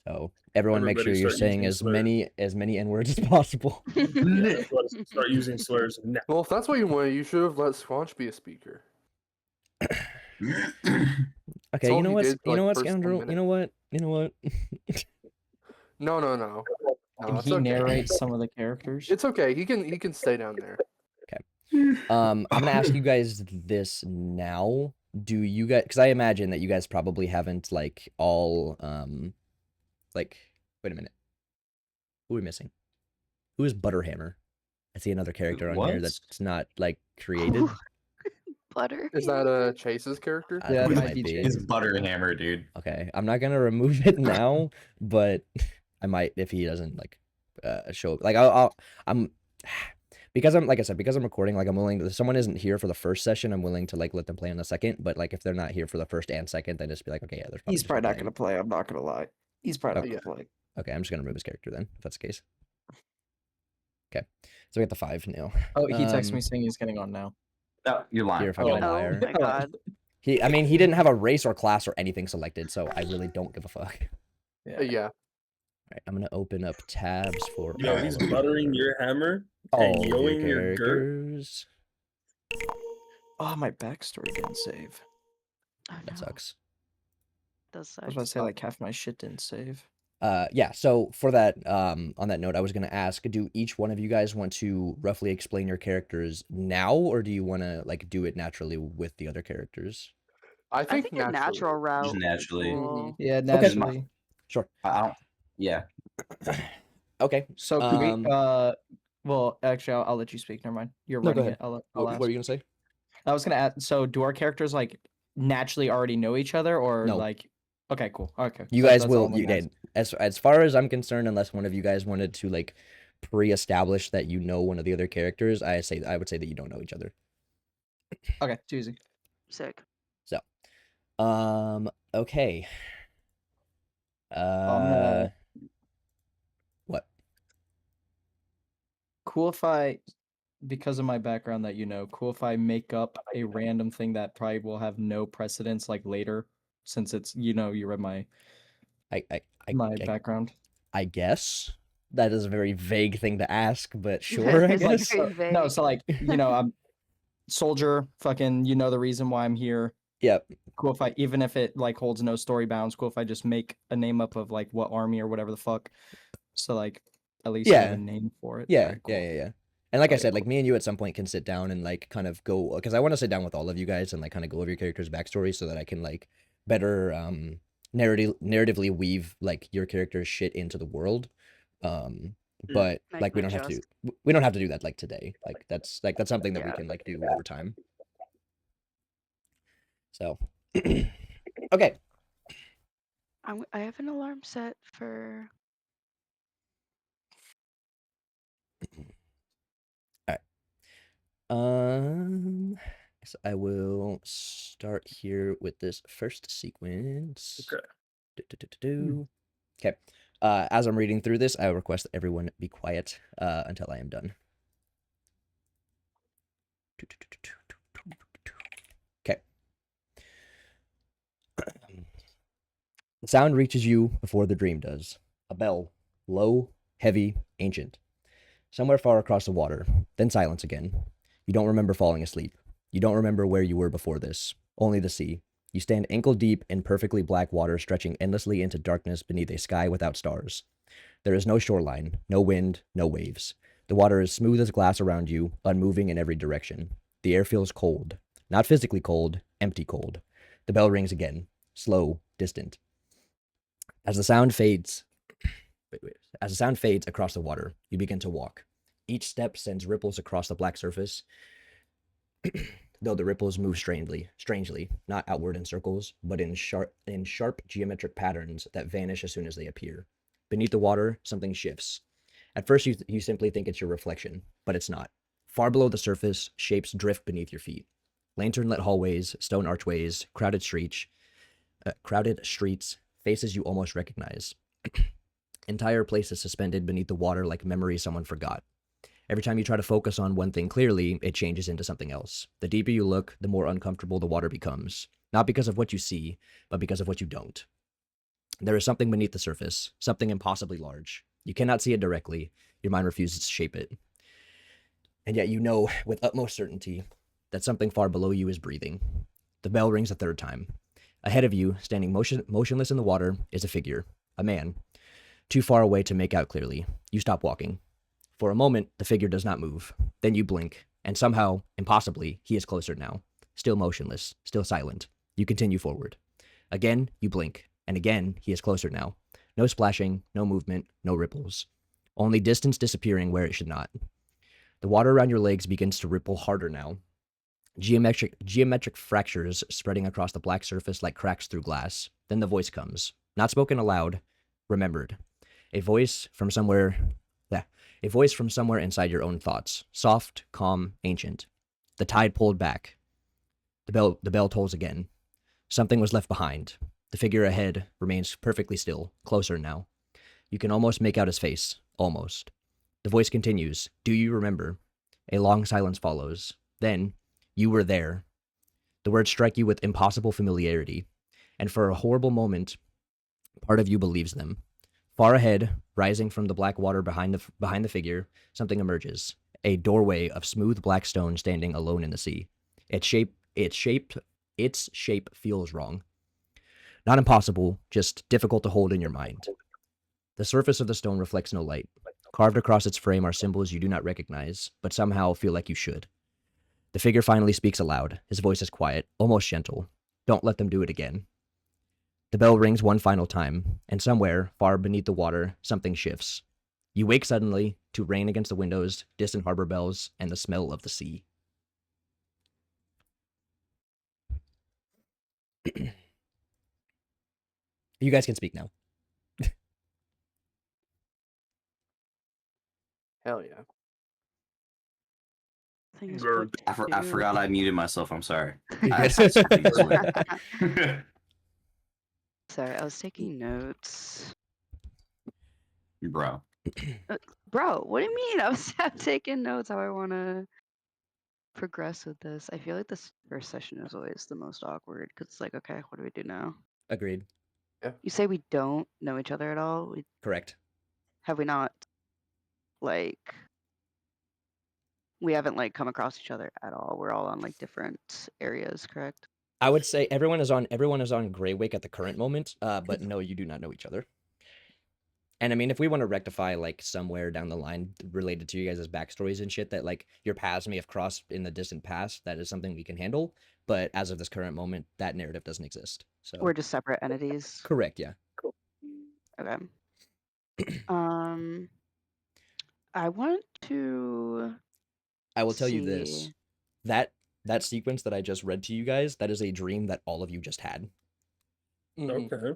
So everyone, make sure Everybody you're start saying using slurs. as many N-words as possible. Yeah, let's start using slurs now. Well, if that's what you want, you should have let Squanch be a speaker. Okay, you all know he what? did for, You know like, what, first 10 scoundrel? You know what? You know what? No, no, no. Can No, it's he okay. narrate some of the characters? It's okay. He can stay down there. I'm gonna ask you guys this now. Do you guys? Because I imagine that you guys probably haven't like all like. Wait a minute. Who are we missing? Who is Butterhammer? I see another character on here What? that's not like created. Butter. Is that Chase's character? I Yeah, think it it might might be be. It's Chase. Butterhammer, dude. Okay, I'm not gonna remove it now, but I might if he doesn't like show. Like I'm because I'm like I said, because I'm recording. Like I'm willing. If someone isn't here for the first session, I'm willing to like let them play on the second. But like if they're not here for the first and second, then just be like, okay, yeah, there's. He's probably not gonna play. I'm not gonna lie. He's probably Okay. not gonna play. Okay, I'm just gonna remove his character then, if that's the case. Okay, so we got the 5 now. Oh, he texted me saying he's getting on now. No, you're lying. You're a fucking Oh liar. my god. He didn't have a race or class or anything selected, so I really don't give a fuck. Yeah. All right, I'm gonna open up tabs for Yo, he's buttering your hammer all and of yoing your your girt. characters. Oh, my backstory didn't save. Oh, That no. sucks. Does I was about to say like half my shit didn't save. Yeah, so for that, on that note, I was gonna ask, do each one of you guys want to roughly explain your characters now, or do you want to like do it naturally with the other characters? I I think, think a natural route. Just would be naturally. cool. Yeah, Okay. naturally. Sure. I don't. Yeah. Okay. So can we? Well, actually, I'll let you speak. Never mind. You're No, go running ahead. it. I'll What ask. were you gonna say? I was gonna ask. So, do our characters like naturally already know each other, or No. like? Okay, cool. Okay. You so guys that's all will. I'm You gonna did. ask. As far as I'm concerned, unless one of you guys wanted to like pre-establish that you know one of the other characters, I would say that you don't know each other. Okay, too easy. Sick. So, okay. What? Cool if I, because of my background that you know, cool if I make up a random thing that probably will have no precedence like later, since it's you read my I background. I guess that is a very vague thing to ask, but sure, I It's, like, guess. very No, vague. so like I'm soldier. Fucking, the reason why I'm here. Yep. Cool if I, even if it like holds no story bounds. Cool if I just make a name up of like what army or whatever the fuck. So like at least I have Yeah. a name for it. Yeah, Alright, cool. yeah. And like I Okay, said, like me and you at some point can sit down and like kind of go, because I want to sit down with all of you guys and like kind of go over your character's backstory so that I can like better narratively weave like your character's shit into the world. But Make like we an don't have to do that like today. Like that's something that we Yeah. can like do over time. So okay. I have an alarm set for. So I will start here with this first sequence. Okay. Okay. As I'm reading through this, I request that everyone be quiet until I am done. Okay. The sound reaches you before the dream does. A bell, low, heavy, ancient. Somewhere far across the water, then silence again. You don't remember falling asleep. You don't remember where you were before this. Only the sea. You stand ankle deep in perfectly black water stretching endlessly into darkness beneath a sky without stars. There is no shoreline, no wind, no waves. The water is smooth as glass around you, unmoving in every direction. The air feels cold. Not physically cold, empty cold. The bell rings again. Slow, distant. As the sound fades across the water, you begin to walk. Each step sends ripples across the black surface, though the ripples move strangely, not outward in circles, but in sharp geometric patterns that vanish as soon as they appear. Beneath the water, something shifts. At first, you simply think it's your reflection, but it's not. Far below the surface, shapes drift beneath your feet. Lantern-lit hallways, stone archways, crowded streets, faces you almost recognize. Entire places suspended beneath the water like memories someone forgot. Every time you try to focus on one thing clearly, it changes into something else. The deeper you look, the more uncomfortable the water becomes. Not because of what you see, but because of what you don't. There is something beneath the surface, something impossibly large. You cannot see it directly. Your mind refuses to shape it. And yet you know with utmost certainty that something far below you is breathing. The bell rings a third time. Ahead of you, standing motionless in the water, is a figure, a man. Too far away to make out clearly. You stop walking. For a moment, the figure does not move. Then you blink, and somehow, impossibly, he is closer now. Still motionless, still silent. You continue forward. Again, you blink, and again, he is closer now. No splashing, no movement, no ripples. Only distance disappearing where it should not. The water around your legs begins to ripple harder now. Geometric fractures spreading across the black surface like cracks through glass. Then the voice comes. Not spoken aloud, remembered. A voice from somewhere inside your own thoughts. Soft, calm, ancient. The tide pulled back. The bell tolls again. Something was left behind. The figure ahead remains perfectly still, closer now. You can almost make out his face. Almost. The voice continues. Do you remember? A long silence follows. Then, you were there. The words strike you with impossible familiarity, and for a horrible moment, part of you believes them. Far ahead, rising from the black water behind the figure, something emerges. A doorway of smooth black stone standing alone in the sea. Its shape feels wrong. Not impossible, just difficult to hold in your mind. The surface of the stone reflects no light. Carved across its frame are symbols you do not recognize, but somehow feel like you should. The figure finally speaks aloud. His voice is quiet, almost gentle. Don't let them do it again. The bell rings one final time, and somewhere, far beneath the water, something shifts. You wake suddenly to rain against the windows, distant harbor bells, and the smell of the sea. You guys can speak now. Hell yeah. Thing is Grr. booked I too. forgot I muted myself. I'm sorry. You I guys- had something to say. Sorry, I was taking notes. Bro. Bro, what do you mean? I'm taking notes how I want to progress with this. I feel like this first session is always the most awkward because it's like, okay, what do we do now? Agreed. You say we don't know each other at all? Correct. Have we not, like, we haven't, like, come across each other at all? We're all on, like, different areas, correct? I would say everyone is on Greywake at the current moment, but no, you do not know each other. And I mean, if we want to rectify like somewhere down the line related to you guys' backstories and shit that like your paths may have crossed in the distant past, that is something we can handle. But as of this current moment, that narrative doesn't exist. So We're just separate entities. correct, yeah. Okay. I want to I will tell you this. see. That sequence that I just read to you guys, that is a dream that all of you just had. Mhm. Okay.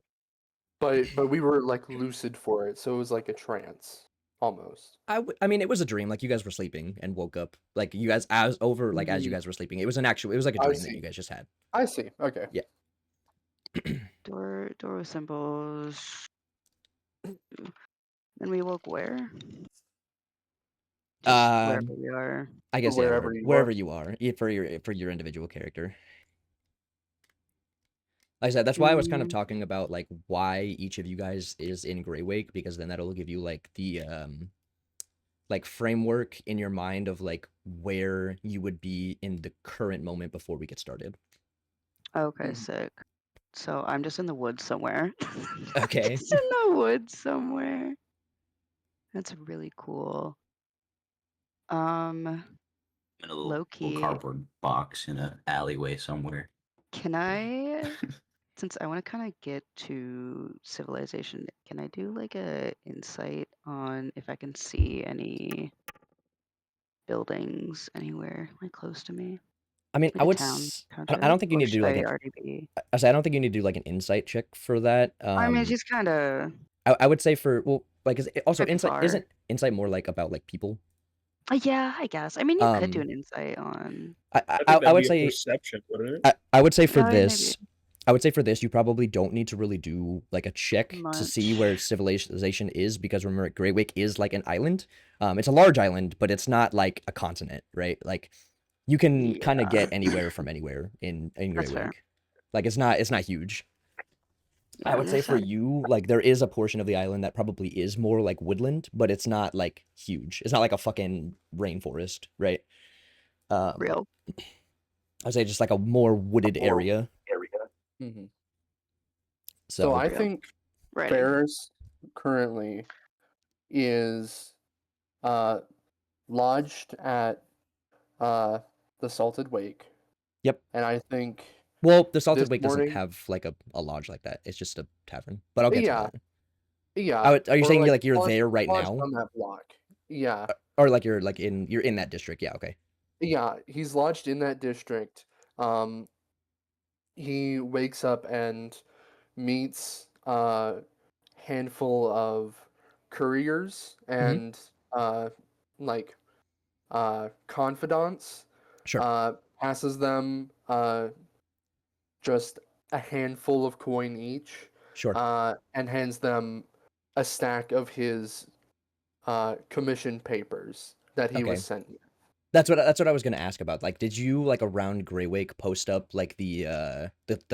But we were like lucid for it, so it was like a trance almost. I mean, it was a dream. Like you guys were sleeping and woke up. Like you guys as you guys were sleeping. It was like a I dream that see. you guys just had. I see. Okay. Door with symbols. Then we woke where? Just wherever we are. I guess yeah, Wherever you wherever are. you are, for your individual character. Like I said, that's why I was kind of talking about like why each of you guys is in Greywake, because then that'll give you like the like framework in your mind of like where you would be in the current moment before we get started. Okay, Mhm. sick. So I'm just in the woods somewhere. Okay. Just in the woods somewhere. That's really cool. In a little Low-key. cardboard box in an alleyway somewhere. Can I, since I want to kind of get to civilization, can I do like a insight on if I can see any buildings anywhere like close to me? I mean, Like I a would. town I don't think you or need to do should like I an. already be? I don't think you need to do like an insight check for that. I mean, she's kind of. I would say for like also Pretty insight far. isn't insight more like about like people. Yeah, I guess. I mean, you could do Um, an insight on. I think I that'd would be a say perception, wouldn't it? I would say for Yeah, maybe. this, I would say for this, you probably don't need to really do like a check to see where Much. civilization is, because remember, Greywake is like an island. It's a large island, but it's not like a continent, right? Like you can kind of Yeah. get anywhere from anywhere in That's fair. Greywake. Like it's not huge. I would say for you, like there is a portion of the island that probably is more like woodland, but it's not like huge. It's not like a fucking rainforest, right? real. I'd say just like a more wooded area. Mhm. So, So I Real. think Right. Ferris currently is lodged at the Salted Wake. Yep. And I think well, the Salted this Wake doesn't morning- have like a lodge like that. It's just a tavern. But I'll get Yeah. to that. yeah. Are you or, saying like you're lodged- there right lodged now, on that block? Yeah. or like you're in that district? Yeah. Okay. Yeah, he's lodged in that district. He wakes up and meets a handful of couriers and like confidants. Sure. Passes them just a handful of coin each, Sure. and hands them a stack of his commission papers that he Okay. was sent. That's what I was gonna ask about. Like, did you like around Greywake post up like the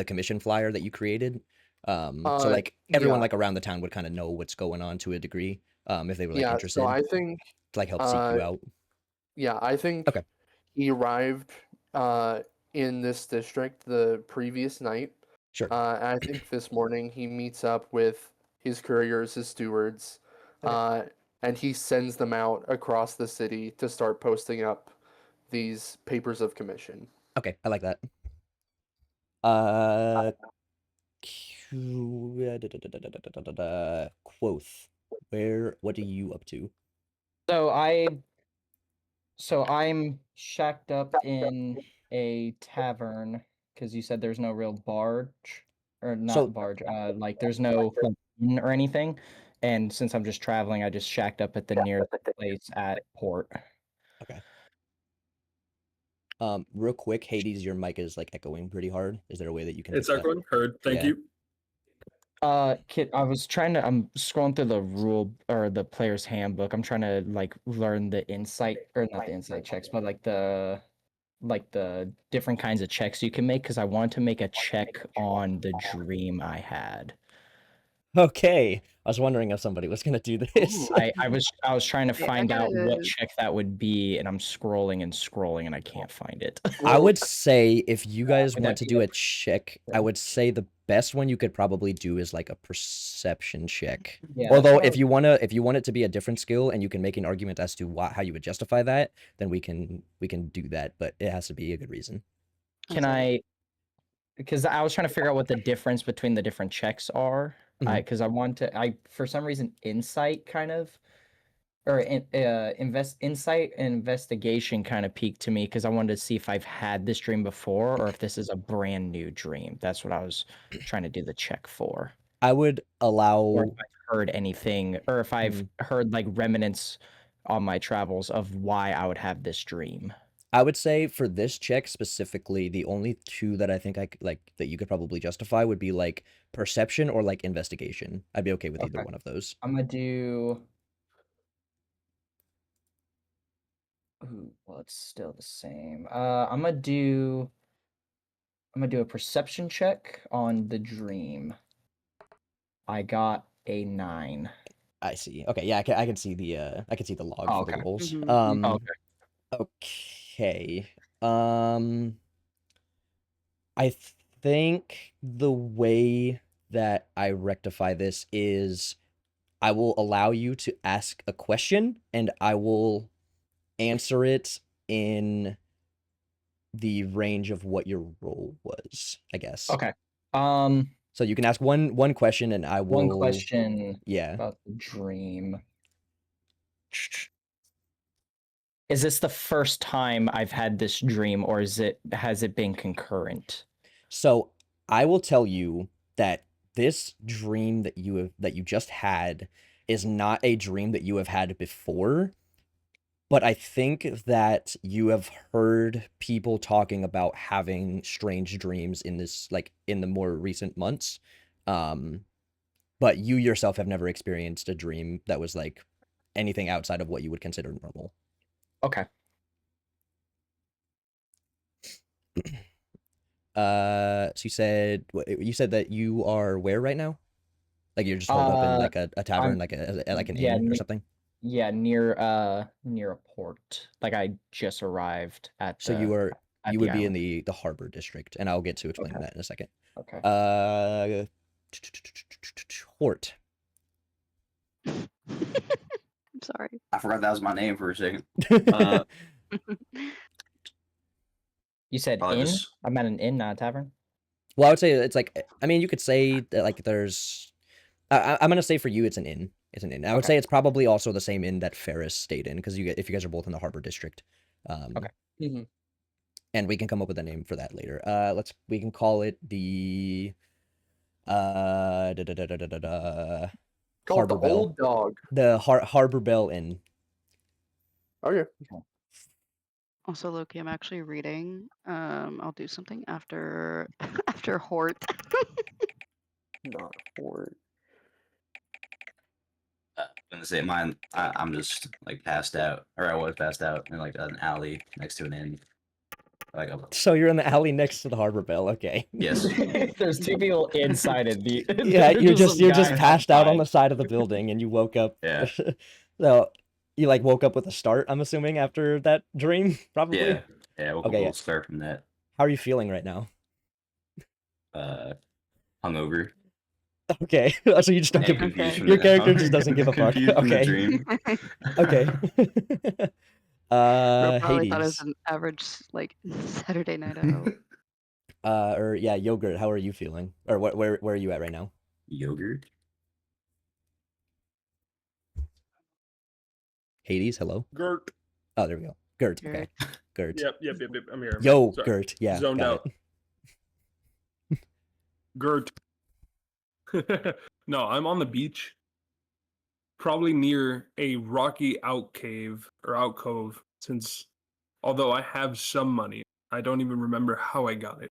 commission flyer that you created? So like everyone yeah. like around the town would kind of know what's going on to a degree, if they were like Yeah, interested so I think to like help seek you out. I think Okay. he arrived in this district the previous night. Sure. And I think this morning he meets up with his couriers, his stewards, and he sends them out across the city to start posting up these papers of commission. Okay, I like that. Quoth, what are you up to? So I'm shacked up in a tavern because you said there's no real barge or not So- barge. Like there's no like, inn or anything. And since I'm just traveling, I just shacked up at the nearest place at port. Real quick, Hades, your mic is like echoing pretty hard. Is there a way that you can? It's fix that? everyone heard. Thank Yeah. you. Kit, I'm scrolling through the rule or the player's handbook. I'm trying to like learn the insight or not the insight checks, but like the different kinds of checks you can make because I wanted to make a check on the dream I had. Okay, I was wondering if somebody was gonna do this. I was trying to Yeah, I find out what gotta- check that would be, and I'm scrolling and I can't find it. I would say if you guys Would want that to be do a- a check, I would say the best one you could probably do is like a perception check. Yeah, that's Although what I if you want it to be a different skill and you can make an argument as to how you would justify that, then we can do that, but it has to be a good reason. Can I? Because I was trying to figure out what the difference between the different checks are. Mhm. Because I for some reason insight kind of, or insight and investigation kind of peaked to me because I wanted to see if I've had this dream before or if this is a brand new dream. That's what I was trying to do the check for. I would allow Or if I've heard anything, or if I've heard like remnants on my travels of why I would have this dream. I would say for this check specifically, the only two that I think that you could probably justify would be like perception or like investigation. I'd be okay with either Okay. one of those. I'm gonna do. Ooh, well, it's still the same. I'm gonna do a perception check on the dream. I got a 9. I see. Okay, yeah, I can see the log Oh, for the okay. rolls. Mhm. Okay. I think the way that I rectify this is I will allow you to ask a question and I will answer it in the range of what your role was, I guess. Okay. So you can ask one question and I will One question Yeah. about the dream. Is this the first time I've had this dream, or has it been concurrent? So I will tell you that this dream that you just had is not a dream that you have had before, but I think that you have heard people talking about having strange dreams in this like in the more recent months. But you yourself have never experienced a dream that was like anything outside of what you would consider normal. Okay. So you said that you are where right now? Like you're just holed up in like a tavern, I'm- like an yeah, inn or ne- something. Yeah, near a port. Like I just arrived at So the you are at you the would be in island. the harbor district, and I'll get to explaining Okay. that in a second. Okay. Hort. I'm sorry. I forgot that was my name for a second. You said Probably inn? just I'm at an inn, not a tavern. Well, I would say it's like, I mean, you could say that like there's. I'm gonna say for you, it's an inn. It's an inn. I would Okay. say it's probably also the same inn that Ferris stayed in because if you guys are both in the harbor district. Okay. Mhm. And we can come up with a name for that later. We can call it the Called Harbor the Bell. Old Dog. The Harbor Bell Inn. Okay. Also, Loki, I'm actually reading. I'll do something after after Hort. Not Hort. I'm gonna say mine. I'm just like passed out, or I was passed out in like an alley next to an inn. Like So you're in the alley next to the Harbor Bell. Okay. yes, There's two people inside it. Yeah, you're There's some just guy passed out on the outside. side of the building, and you woke up. Yeah. So you like woke up with a start. I'm assuming after that dream, probably. yeah. I woke up a Okay, yeah. little start from that. How are you feeling right now? Hungover. Okay, so you just don't And give. confused from Your the- character just doesn't give a fuck. confused from the Okay. dream. Okay. Bro probably thought it was Hades. an average like Saturday night out. Or yeah, Yogurt. How are you feeling? Or where are you at right now? Yogurt. Hades. Hello. Gert. Oh, there we go. Gert. Okay. Gert. Yep. I'm here. Yo, Sorry. Gert. Yeah. Zoned got out. it. Gert. No, I'm on the beach. Probably near a rocky alcove, since although I have some money, I don't even remember how I got it.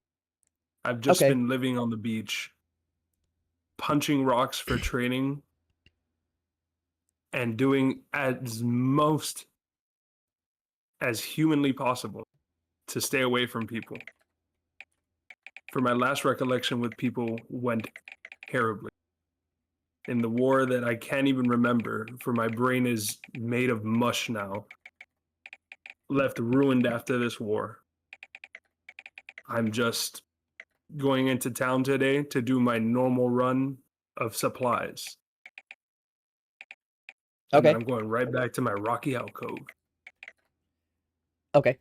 I've just Okay. been living on the beach, punching rocks for training, and doing as humanly possible to stay away from people. For my last recollection with people went terribly. In the war that I can't even remember, for my brain is made of mush now. Left ruined after this war. I'm just going into town today to do my normal run of supplies. And Okay. then I'm going right back to my rocky alcove. Okay.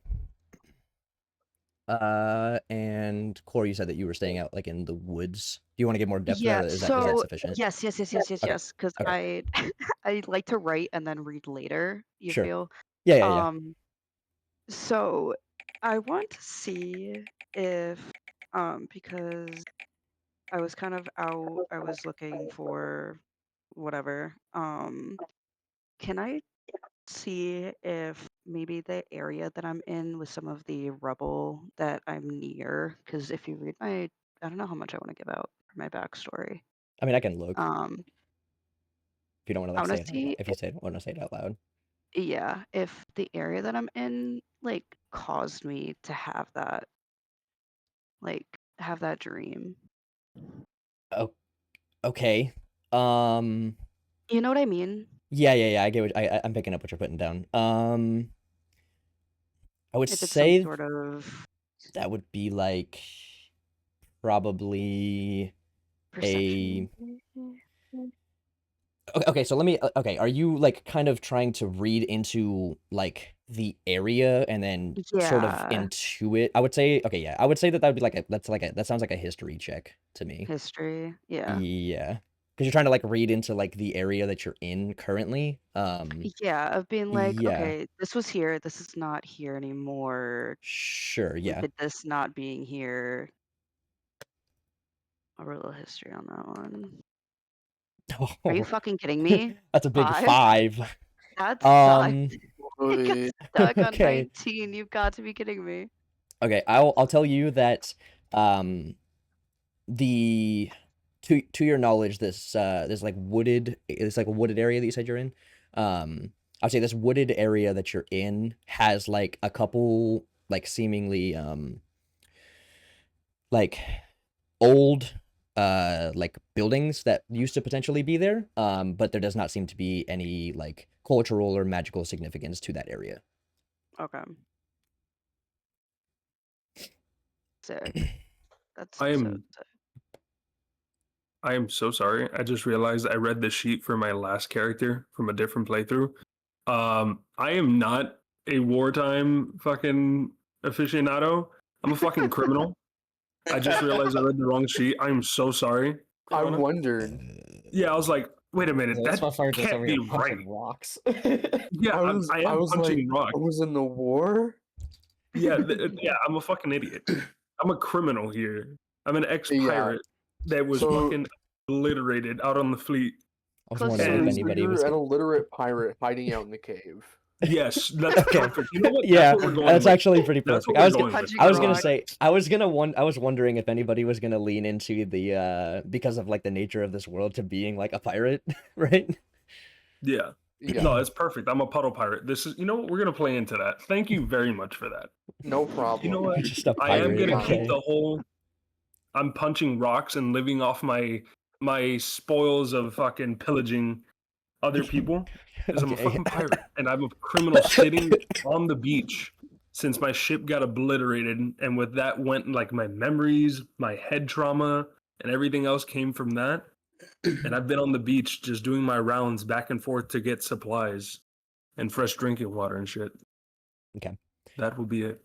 And Core, you said that you were staying out like in the woods. Do you want to get more depth? Yeah, Is that so sufficient? yes. Okay, Because okay. I like to write and then read later. You Sure. feel? Yeah. So I want to see if because I was kind of out. I was looking for whatever. Can I see if maybe the area that I'm in with some of the rubble that I'm near? Because if you read I don't know how much I want to give out for my backstory. I mean, I can look Um, if you don't want to I like want say to it. see If you want to say it out loud. yeah, if the area that I'm in like caused me to have that dream. Oh, okay. Um. You know what I mean? Yeah. I get what I'm picking up what you're putting down. I would If it's some say sort of that would be like probably perception. okay, so let me okay, are you like kind of trying to read into like the area and then sort of Yeah, intuit? I would say okay, yeah. I would say that would be like that sounds like a history check to me. history. Yeah. Yeah. Because you're trying to like read into like the area that you're in currently. Yeah, of being like, Yeah. okay, this was here, this is not here anymore. Sure, yeah. With this not being here. I'll roll a history on that one. Are you fucking kidding me? That's a big 5? 5. That Um sucked. I got stuck on okay. 19. You've got to be kidding me. Okay, I'll tell you that the to your knowledge this there's like it's like a wooded area that you said you're in. I'll say this wooded area that you're in has like a couple like seemingly like old like buildings that used to potentially be there, but there does not seem to be any like cultural or magical significance to that area. Okay. Sick. That's I so am sick. I am so sorry. I just realized I read the sheet for my last character from a different playthrough. I am not a wartime fucking aficionado. I'm a fucking criminal. I just realized I read the wrong sheet. I am so sorry. I Corona. wondered. Yeah, I was like, wait a minute, That's that my fire just can't over be here right. punching rocks. Yeah, I am punching like, rocks. I was in the war. Yeah, yeah, I'm a fucking idiot. I'm a criminal here. I'm an ex-pirate that was So- fucking obliterated out on the fleet. I was Close wondering if enough. So anybody you're was an gonna... illiterate pirate hiding out in the cave. Yes, that's Okay. perfect. You know what? Yeah, That's what we're going that's with. actually pretty That's perfect. what we're going with. Punching I was gonna rock. say I was wondering if anybody was gonna lean into the because of like the nature of this world to being like a pirate, right? Yeah. Yeah, No, it's perfect. I'm a puddle pirate. This is, you know what? We're gonna play into that. Thank you very much for that. no problem. You know what? Just a I am pirate. gonna Okay. keep the whole. I'm punching rocks and living off my spoils of fucking pillaging other people because I'm a Okay. fucking pirate and I'm a criminal sitting on the beach since my ship got obliterated, and with that went like my memories, my head trauma, and everything else came from that. And I've been on the beach just doing my rounds back and forth to get supplies and fresh drinking water and shit. Okay. That will be it.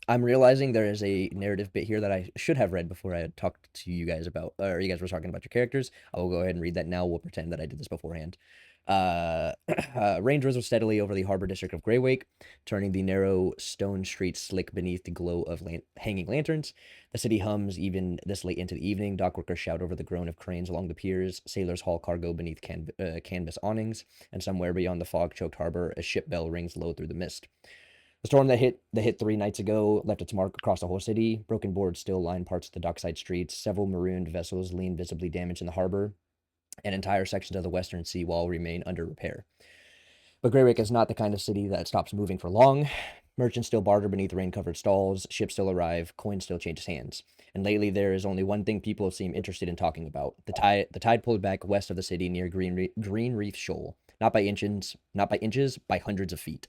I'm realizing there is a narrative bit here that I should have read before I had talked to you guys about, or you guys were talking about your characters. I will go ahead and read that now. We'll pretend that I did this beforehand. Rain drizzles steadily over the harbor district of Greywake, turning the narrow stone streets slick beneath the glow of hanging lanterns. The city hums even this late into the evening. Dockworkers shout over the groan of cranes along the piers. Sailors haul cargo beneath canvas awnings, and somewhere beyond the fog-choked harbor, a ship bell rings low through the mist. The storm that hit 3 nights ago left its mark across the whole city. Broken boards still line parts of the dockside streets. Several marooned vessels lean visibly damaged in the harbor, and entire sections of the western seawall remain under repair. But Greywake is not the kind of city that stops moving for long. Merchants still barter beneath rain-covered stalls, ships still arrive, coins still change hands. And lately there is only one thing people seem interested in talking about. The tide pulled back west of the city near Green Reef Shoal. Not by inches, by hundreds of feet.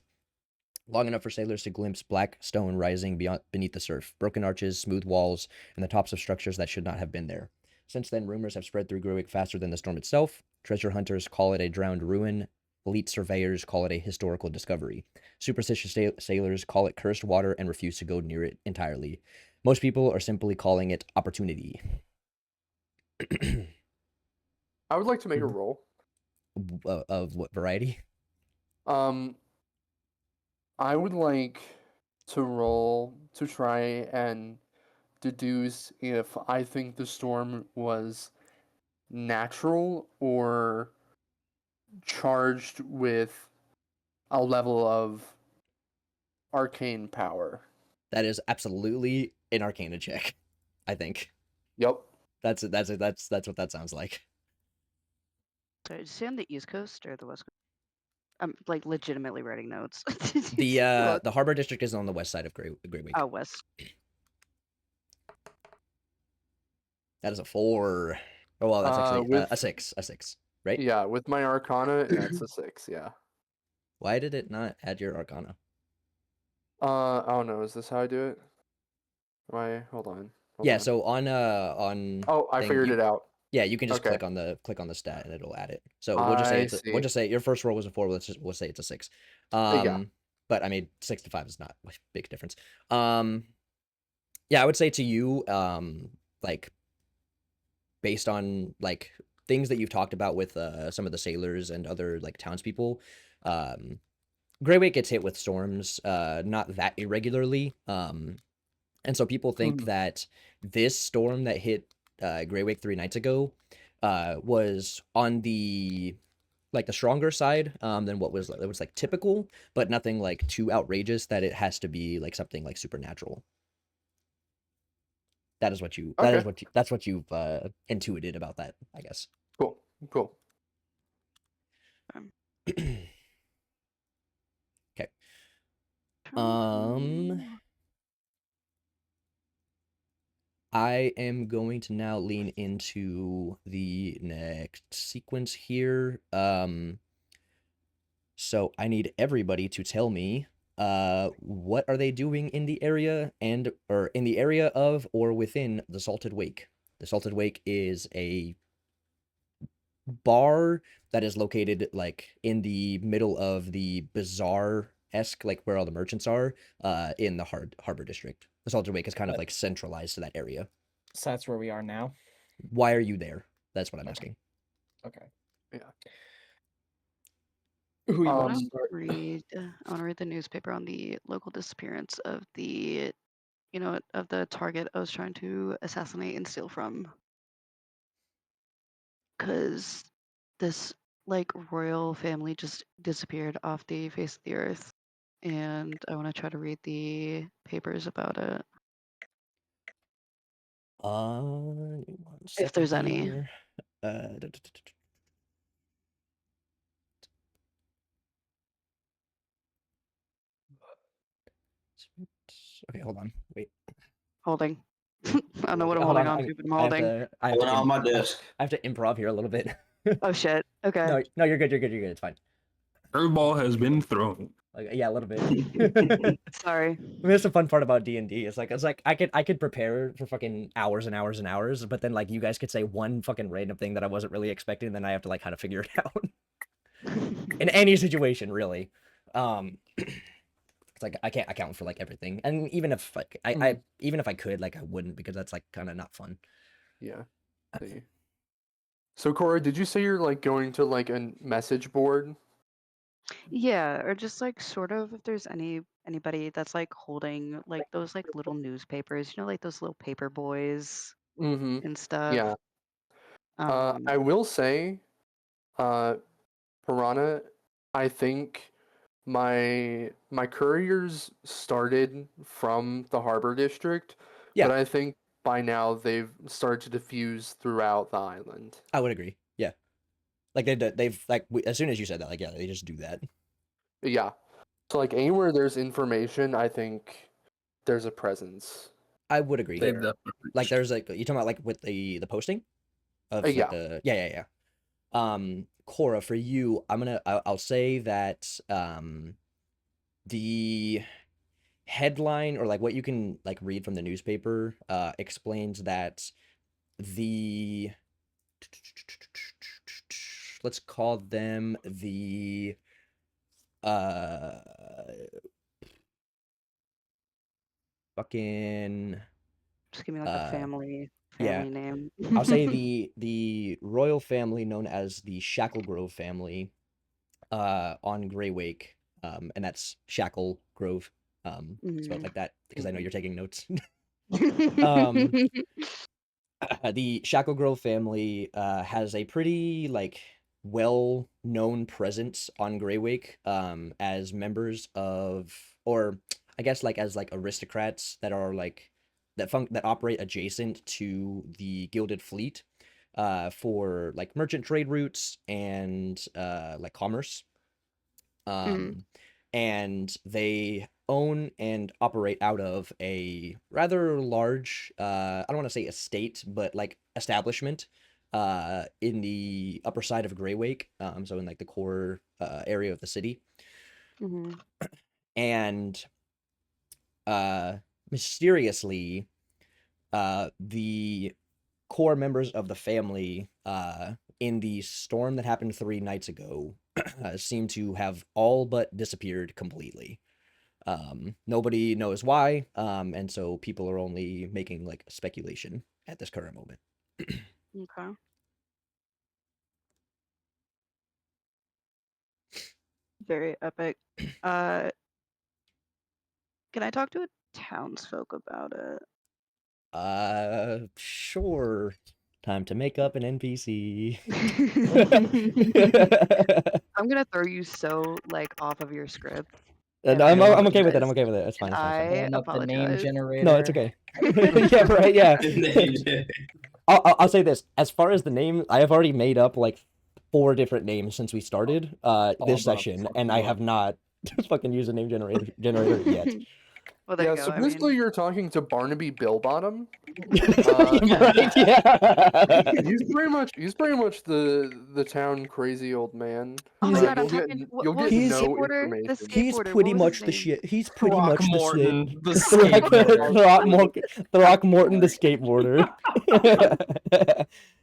Long enough for sailors to glimpse black stone rising beneath the surf, broken arches, smooth walls, and the tops of structures that should not have been there. Since then, rumors have spread through Greywake faster than the storm itself. Treasure hunters call it a drowned ruin. Elite surveyors call it a historical discovery. Superstitious sailors call it cursed water and refuse to go near it entirely. Most people are simply calling it opportunity. I would like to make a roll. Of what variety? I would like to roll to try and deduce if I think the storm was natural or charged with a level of arcane power. That is absolutely an Arcana check, I think. Yep. That's what that sounds like. Sorry, did you say on the East Coast or the West Coast? I'm like legitimately writing notes. The harbor district is on the west side of Greywake. Oh, West. That is a 4. Oh well, that's actually with- a 6. A 6, right? Yeah, with my arcana, that's a 6, yeah. Why did it not add your Arcana? Oh no, is this how I do it? Hold on. Yeah. So on Oh, I thing, figured you- it out. yeah, you can just Okay. click on the stat and it'll add it. So we'll just say I we'll see. just say your first roll was a 4. We'll say it's a 6. Yeah. But I mean 6 to 5 is not a big difference. Yeah, I would say to you, like based on like things that you've talked about with some of the sailors and other like townspeople, Greywake gets hit with storms not that irregularly. And so people think that this storm that hit Greywake 3 nights ago was on the like the stronger side than what was like typical, but nothing like too outrageous that it has to be like something like supernatural. That is what you that's what you've intuited about that, I guess. Cool. Okay. Um I am going to now lean into the next sequence here. So I need everybody to tell me what are they doing in the area or in the area of or within the Salted Wake. The Salted Wake is a bar that is located like in the middle of the bazaar-esque, like where all the merchants are, in the harbor district. The Salted Wake is kind of like centralized to that area. So that's where we are now. Why are you there? That's what I'm asking. Okay. Yeah. Who you I want want to to start? read. I want to read the newspaper on the local disappearance of the, of the target I was trying to assassinate and steal from. Because this like royal family just disappeared off the face of the earth, and I want to try to read the papers about it. One If there's second any. here. Okay, hold on. Wait. Holding. I don't know what I'm Hold holding on. on to, but I'm I have holding. to. I have Hold to on my desk. I have to improv here a little bit. Oh shit. Okay. No, you're good. You're good. You're good. It's fine. Curveball has been thrown. Like, yeah, a little bit. Sorry. I mean, that's the fun part about D&D. It's like I could prepare for fucking hours and hours and hours, but then like you guys could say one fucking random thing that I wasn't really expecting, and then I have to like kind of figure it out. In any situation, really. It's like I can't account for like everything, and even if like I even if I could, like I wouldn't, because that's like kind of not fun. Yeah. See. So Cora, did you say you're like going to like a message board? Yeah, or just like sort of if there's anybody that's like holding like those like little newspapers, like those little paper boys Mm-hmm. and stuff. Yeah. I will say, Piranha, I think my couriers started from the harbor district, Yeah. but I think by now they've started to diffuse throughout the island. I would agree. Yeah, like they've like as soon as you said that, like yeah, they just do that. Yeah. So like anywhere there's information, I think there's a presence. I would agree. They've definitely Like there's like you talking about like with the posting of like, Yeah. yeah. Cora, for you, I'll say that the headline or like what you can like read from the newspaper explains that the let's call them the fucking Just give me like a family yeah. name. I'll say the royal family known as the Shackle Grove family on Grey Wake, and that's Shackle Grove spelled like that because I know you're taking notes. The Shackle Grove family has a pretty like well-known presence on Grey Wake as members of, or I guess like as like aristocrats that are like that operate adjacent to the Gilded Fleet for like merchant trade routes and like commerce. And they own and operate out of a rather large I don't want to say estate, but like establishment in the upper side of Grey Wake, so in like the core area of the city. And mysteriously the core members of the family in the storm that happened 3 nights ago seem to have all but disappeared completely. Nobody knows why, and so people are only making like speculation at this current moment. Okay. Very epic. Can I talk to a townsfolk about it? Sure. Time to make up an NPC. I'm gonna throw you so like off of your script. No, and I'm I okay with it. I'm apologize. okay with it. It's fine. And It's fine. I Pulling up the name apologize. generator. No, it's okay. Yeah, right. Yeah. I'll say this. As far as the name, I have already made up like 4 different names since we started this about session, and I fucking have not fucking used a name generator yet. Well, there Yeah, you go. so I basically mean, you're talking to Barnaby Billbottom. Right? Yeah. He's pretty much the town crazy old man. oh my He's- god, I'm You'll get talking. you'll What get was the He's- no skateboarder? The information. He's skateboarder. pretty What was much his the name? shit. He's pretty much the shit. Throckmorton, the skateboarder. Throckmorton the skateboarder.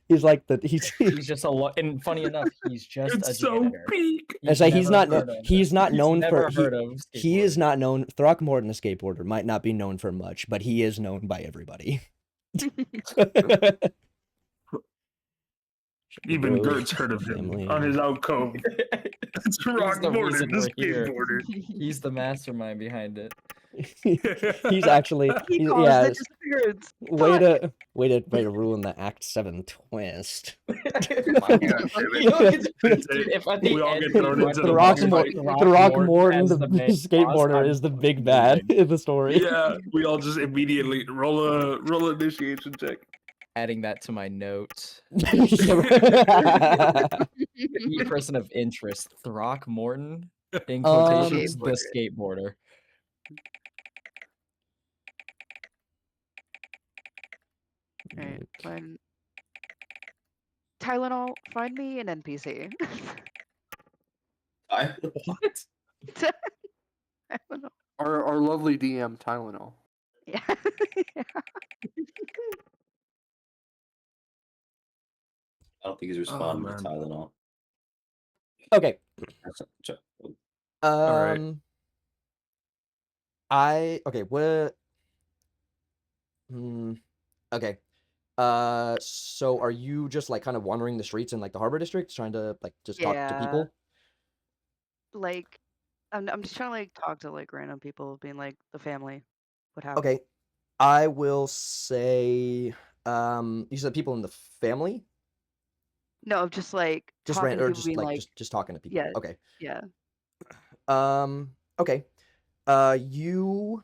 He's just a and funny enough, he's just a It's so janitor. peak. I say he's never not heard of- he's not known for never heard of he is skateboarding. not known. Throckmorton the skateboarder might not be known for much, but he is known by everybody. Even Bro, Gertz heard of him family. on his alcove. It's He's Rock the Morton, reason the we're here. skateboarder. He's the mastermind behind it. He's actually He he's, caused yeah. the disappearance. Way to ruin the Act 7 twist. Dude, if at the We all end get thrown we into went the to box fight fight. Throckmorton, as the main boss, skateboarder, I'm is the big fucking bad dead. in the story. Yeah, we all just immediately roll a initiation check. Adding that to my notes. Yeah. Key person of interest, Throckmorton, in Um, quotations, the skateboarder. Right. Find Tylenol. Find me an NPC. I What? Tylenol. Our lovely DM Tylenol. Yeah. I don't think he's responding to man. Tylenol. Okay. That's not- ch- right. Okay, what okay. So are you just like kind of wandering the streets in like the Harbor District trying to like just talk to Yeah. people? Like, I'm just trying to like talk to like random people, being like the family. What happened? Okay. I will say you said people in the family? No, just like Just talking ran to or people, just being like like, just talking to people. yeah. Okay. yeah. Okay. You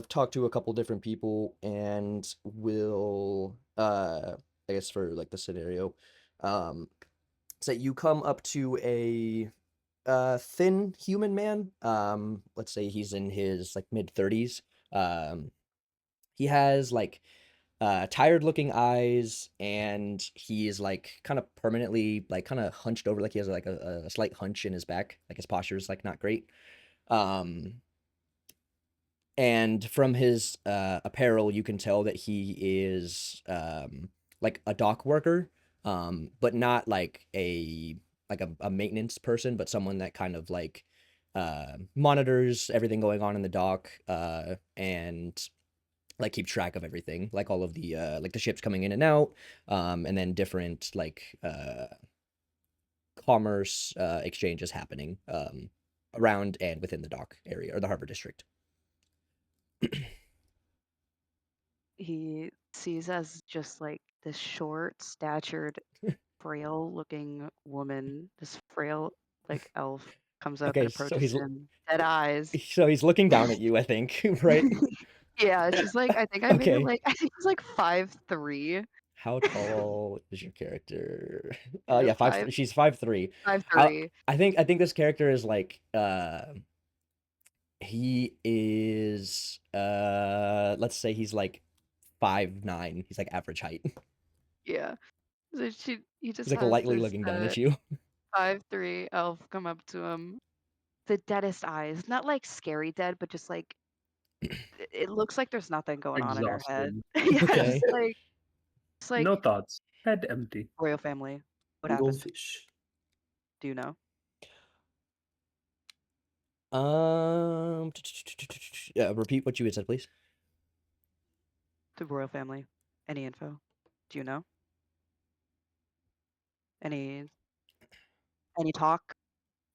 talk to a couple different people and will I guess for like the scenario, so you come up to a thin human man. Let's say he's in his like mid-30s. He has like tired looking eyes, and he is like kind of permanently like kind of hunched over, like he has like a slight hunch in his back, like his posture is like not great. And from his apparel you can tell that he is like a dock worker, but not like a maintenance person, but someone that kind of like monitors everything going on in the dock, and like keep track of everything, like all of the like the ships coming in and out, and then different like commerce exchanges happening around and within the dock area or the harbor district. He sees as just like this short statured, frail looking woman, this frail like elf comes up and Okay, so approaches him, dead eyes. So he's looking down at you, I think, right? Yeah, she's like, I think I made it Okay. like, I think it's like 5'3". How tall is your character? Yeah, Yeah, five- she's 5'3". 5'3". I think this character is like he is let's say he's like 5'9". He's like average height. Yeah. So he just He's like has lightly this, looking down at you. 5'3" elf come up to him. The deadest eyes, not like scary dead, but just like it looks like there's nothing going on in her head. Exhausted. Yeah, Okay. it's like No thoughts. Head empty. royal family. What happened? Goldfish. Do you know? Yeah, repeat what you had said, please. The royal family. Any info? Do you know? Any talk?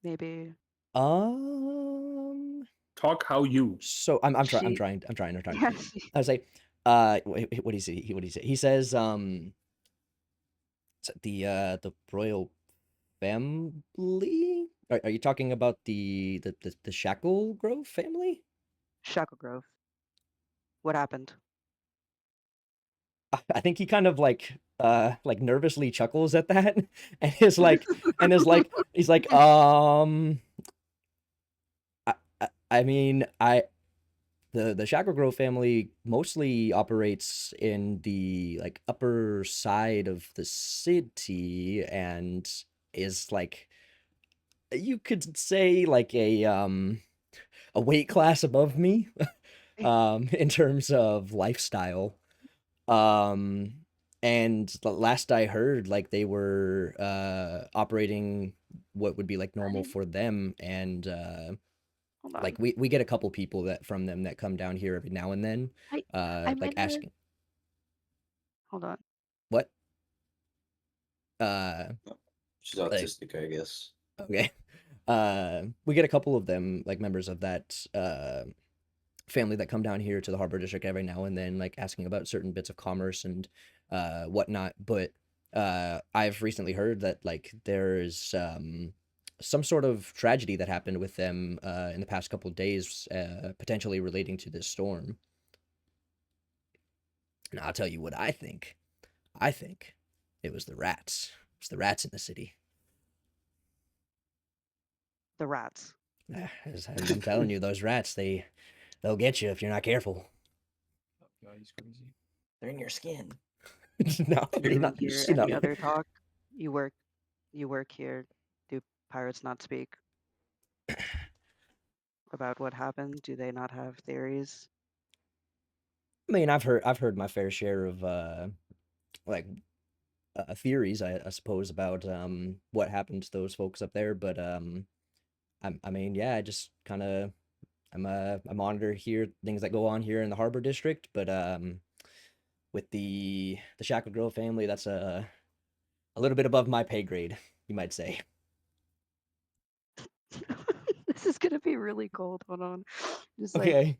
Maybe. Talk how you. So I'm trying. I'm She- trying. Yeah. I was like, what do you say? What do you say? He says, the royal family. Are you talking about the Shackle Grove family? Shackle Grove. What happened? I think he kind of like nervously chuckles at that, and he's like, he's like, I mean, the Shackle Grove family mostly operates in the like upper side of the city and is like you could say like a weight class above me in terms of lifestyle. And the last I heard, like they were operating what would be like normal Running? for them, and Hold on. like we get a couple people that from them that come down here every now and then, I like might have. asking Hold on. what, uh, She's like autistic, I guess. okay, we get a couple of them like members of that family that come down here to the harbor district every now and then, like asking about certain bits of commerce and whatnot. But I've recently heard that like there's some sort of tragedy that happened with them in the past couple of days, potentially relating to this storm. And I'll tell you what I think. I think it was the rats. It was the rats in the city. The rats. As I'm telling you, those rats, they'll get you if you're not careful. God, he's crazy. They're in your skin. No, Do you not, hear you know. any other talk? You work here. Do pirates not speak about what happened? Do they not have theories? I mean, I've heard my fair share of like theories, I suppose, about what happened to those folks up there. But I mean, yeah, I just kind of I monitor here things that go on here in the harbor district. But with the Shackle Grove family, that's a little bit above my pay grade, you might say. This is gonna be really cold. Hold on. Just like, Okay.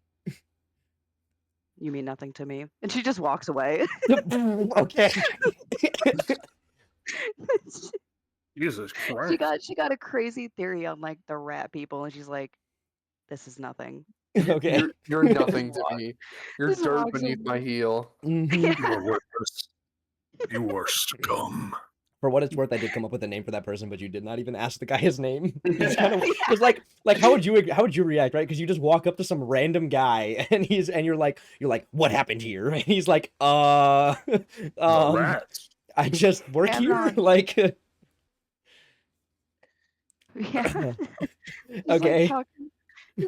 you mean nothing to me. And she just walks away. Okay. Jesus she Christ. got a crazy theory on like the rat people, and she's like, this is nothing. Okay. You're nothing to me. You're Just dirt walks beneath my away. heel. Mhm. You are worthless. You are scum. For what it's worth, I did come up with a name for that person, but you did not even ask the guy his name. It's kind of Yeah. it's like how would you react, right? Because you just walk up to some random guy and you're like what happened here? And he's like, The rats. I just work here. Amnon. Like, Yeah. Just okay, like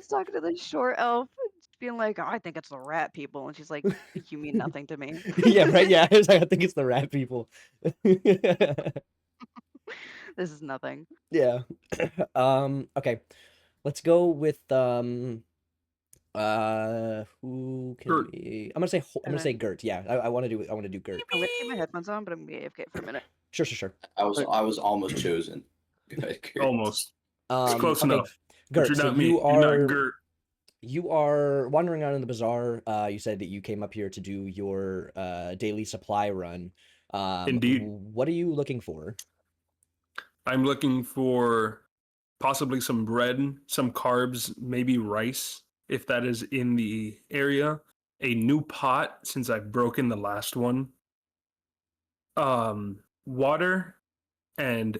talking to the short elf, just being like, oh, I think it's the rat people, and she's like, you mean nothing to me. yeah, right, yeah. It's like, I think it's the rat people. This is nothing. Yeah. Okay. Let's go with who can Gert. we? I'm gonna say Gert. Yeah, I want to do Gert. I'm gonna keep my headphones on, but I'm gonna be AFK for a minute. Sure. I was almost chosen. Almost. It's close Okay, enough. But Gert. you're So not me. you You're are not Gert. you are wandering around in the bazaar. You said that you came up here to do your daily supply run. Indeed. What are you looking for? I'm looking for possibly some bread, some carbs, maybe rice, if that is in the area. A new pot since I've broken the last one. Water and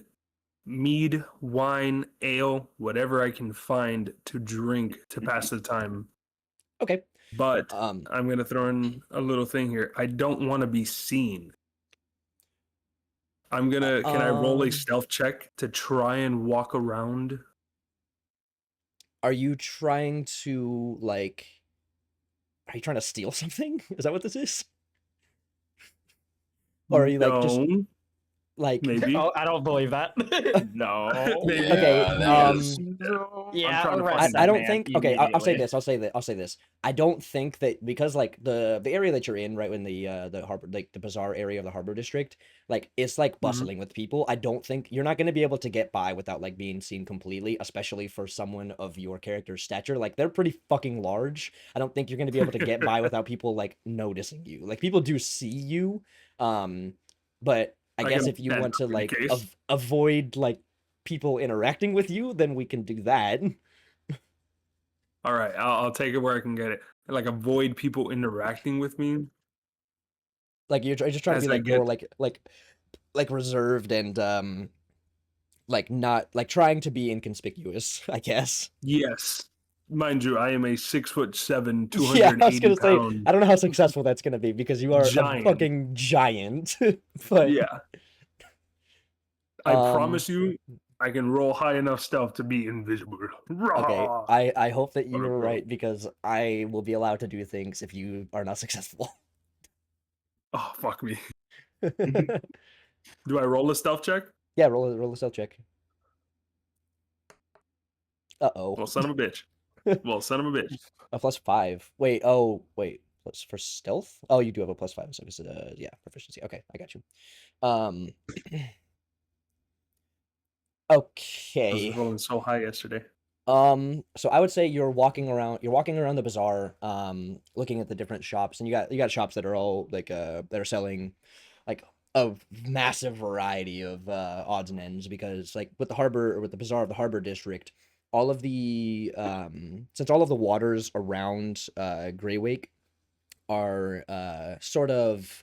mead, wine, ale, whatever I can find to drink to pass the time. Okay. But I'm gonna throw in a little thing here. I don't want to be seen. I'm gonna. Can I roll a stealth check to try and walk around? Are you trying to like? Are you trying to steal something? Is that what this is? Or are you like just No, like maybe. Oh, I don't believe that. No. Maybe. okay? that is- Yeah, trying to arrest find that I don't man think. Okay, I'll say immediately. this. I'll say this. I don't think that because like the area that you're in, right, in the harbor, like the bazaar area of the harbor district, like it's like bustling with people. I don't think you're not going to be able to get by without like being seen completely, especially for someone of your character's stature. Like they're pretty fucking large. I don't think you're going to be able to get by without people like noticing you. Like people do see you, but I guess can if you stand want to up in like case. avoid like people interacting with you, then we can do that. All right, I'll take it where I can get it. Like avoid people interacting with me. Like you're just trying to As be I like more get- like reserved and like not like trying to be inconspicuous, I guess. Yes, mind you, I am a 6'7", Yeah, I was 280 gonna say, pound. I don't know how successful that's gonna be because you are Giant. a fucking giant. But Yeah. I Um, promise you, I can roll high enough stealth to be invisible. okay, Rah! I hope that you Quote, are unquote. right because I will be allowed to do things if you are not successful. Oh, fuck me. Do I roll a stealth check? Yeah, roll a stealth check. Uh-oh. Well, son of a bitch. Well, son of a bitch. A +5. Wait, oh, wait. Plus for stealth? Oh, you do have a +5, so it's yeah, proficiency. Okay, I got you. Um I was Okay. rolling so high yesterday. So I would say you're walking around the bazaar, looking at the different shops, and you got shops that are all like that are selling like a massive variety of odds and ends because like with the harbor or with the bazaar of the harbor district, all of the since all of the waters around Greywake are sort of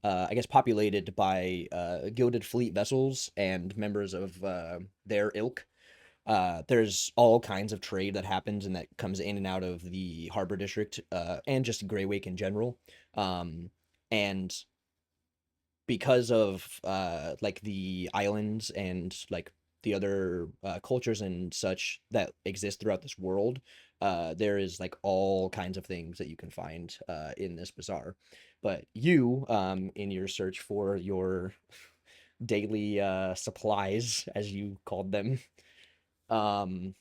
I guess populated by gilded fleet vessels and members of their ilk. There's all kinds of trade that happens and that comes in and out of the harbor district, and just Greywake in general. And because of like the islands and like the other cultures and such that exist throughout this world, there is like all kinds of things that you can find in this bazaar. But you, in your search for your daily supplies, as you called them, um,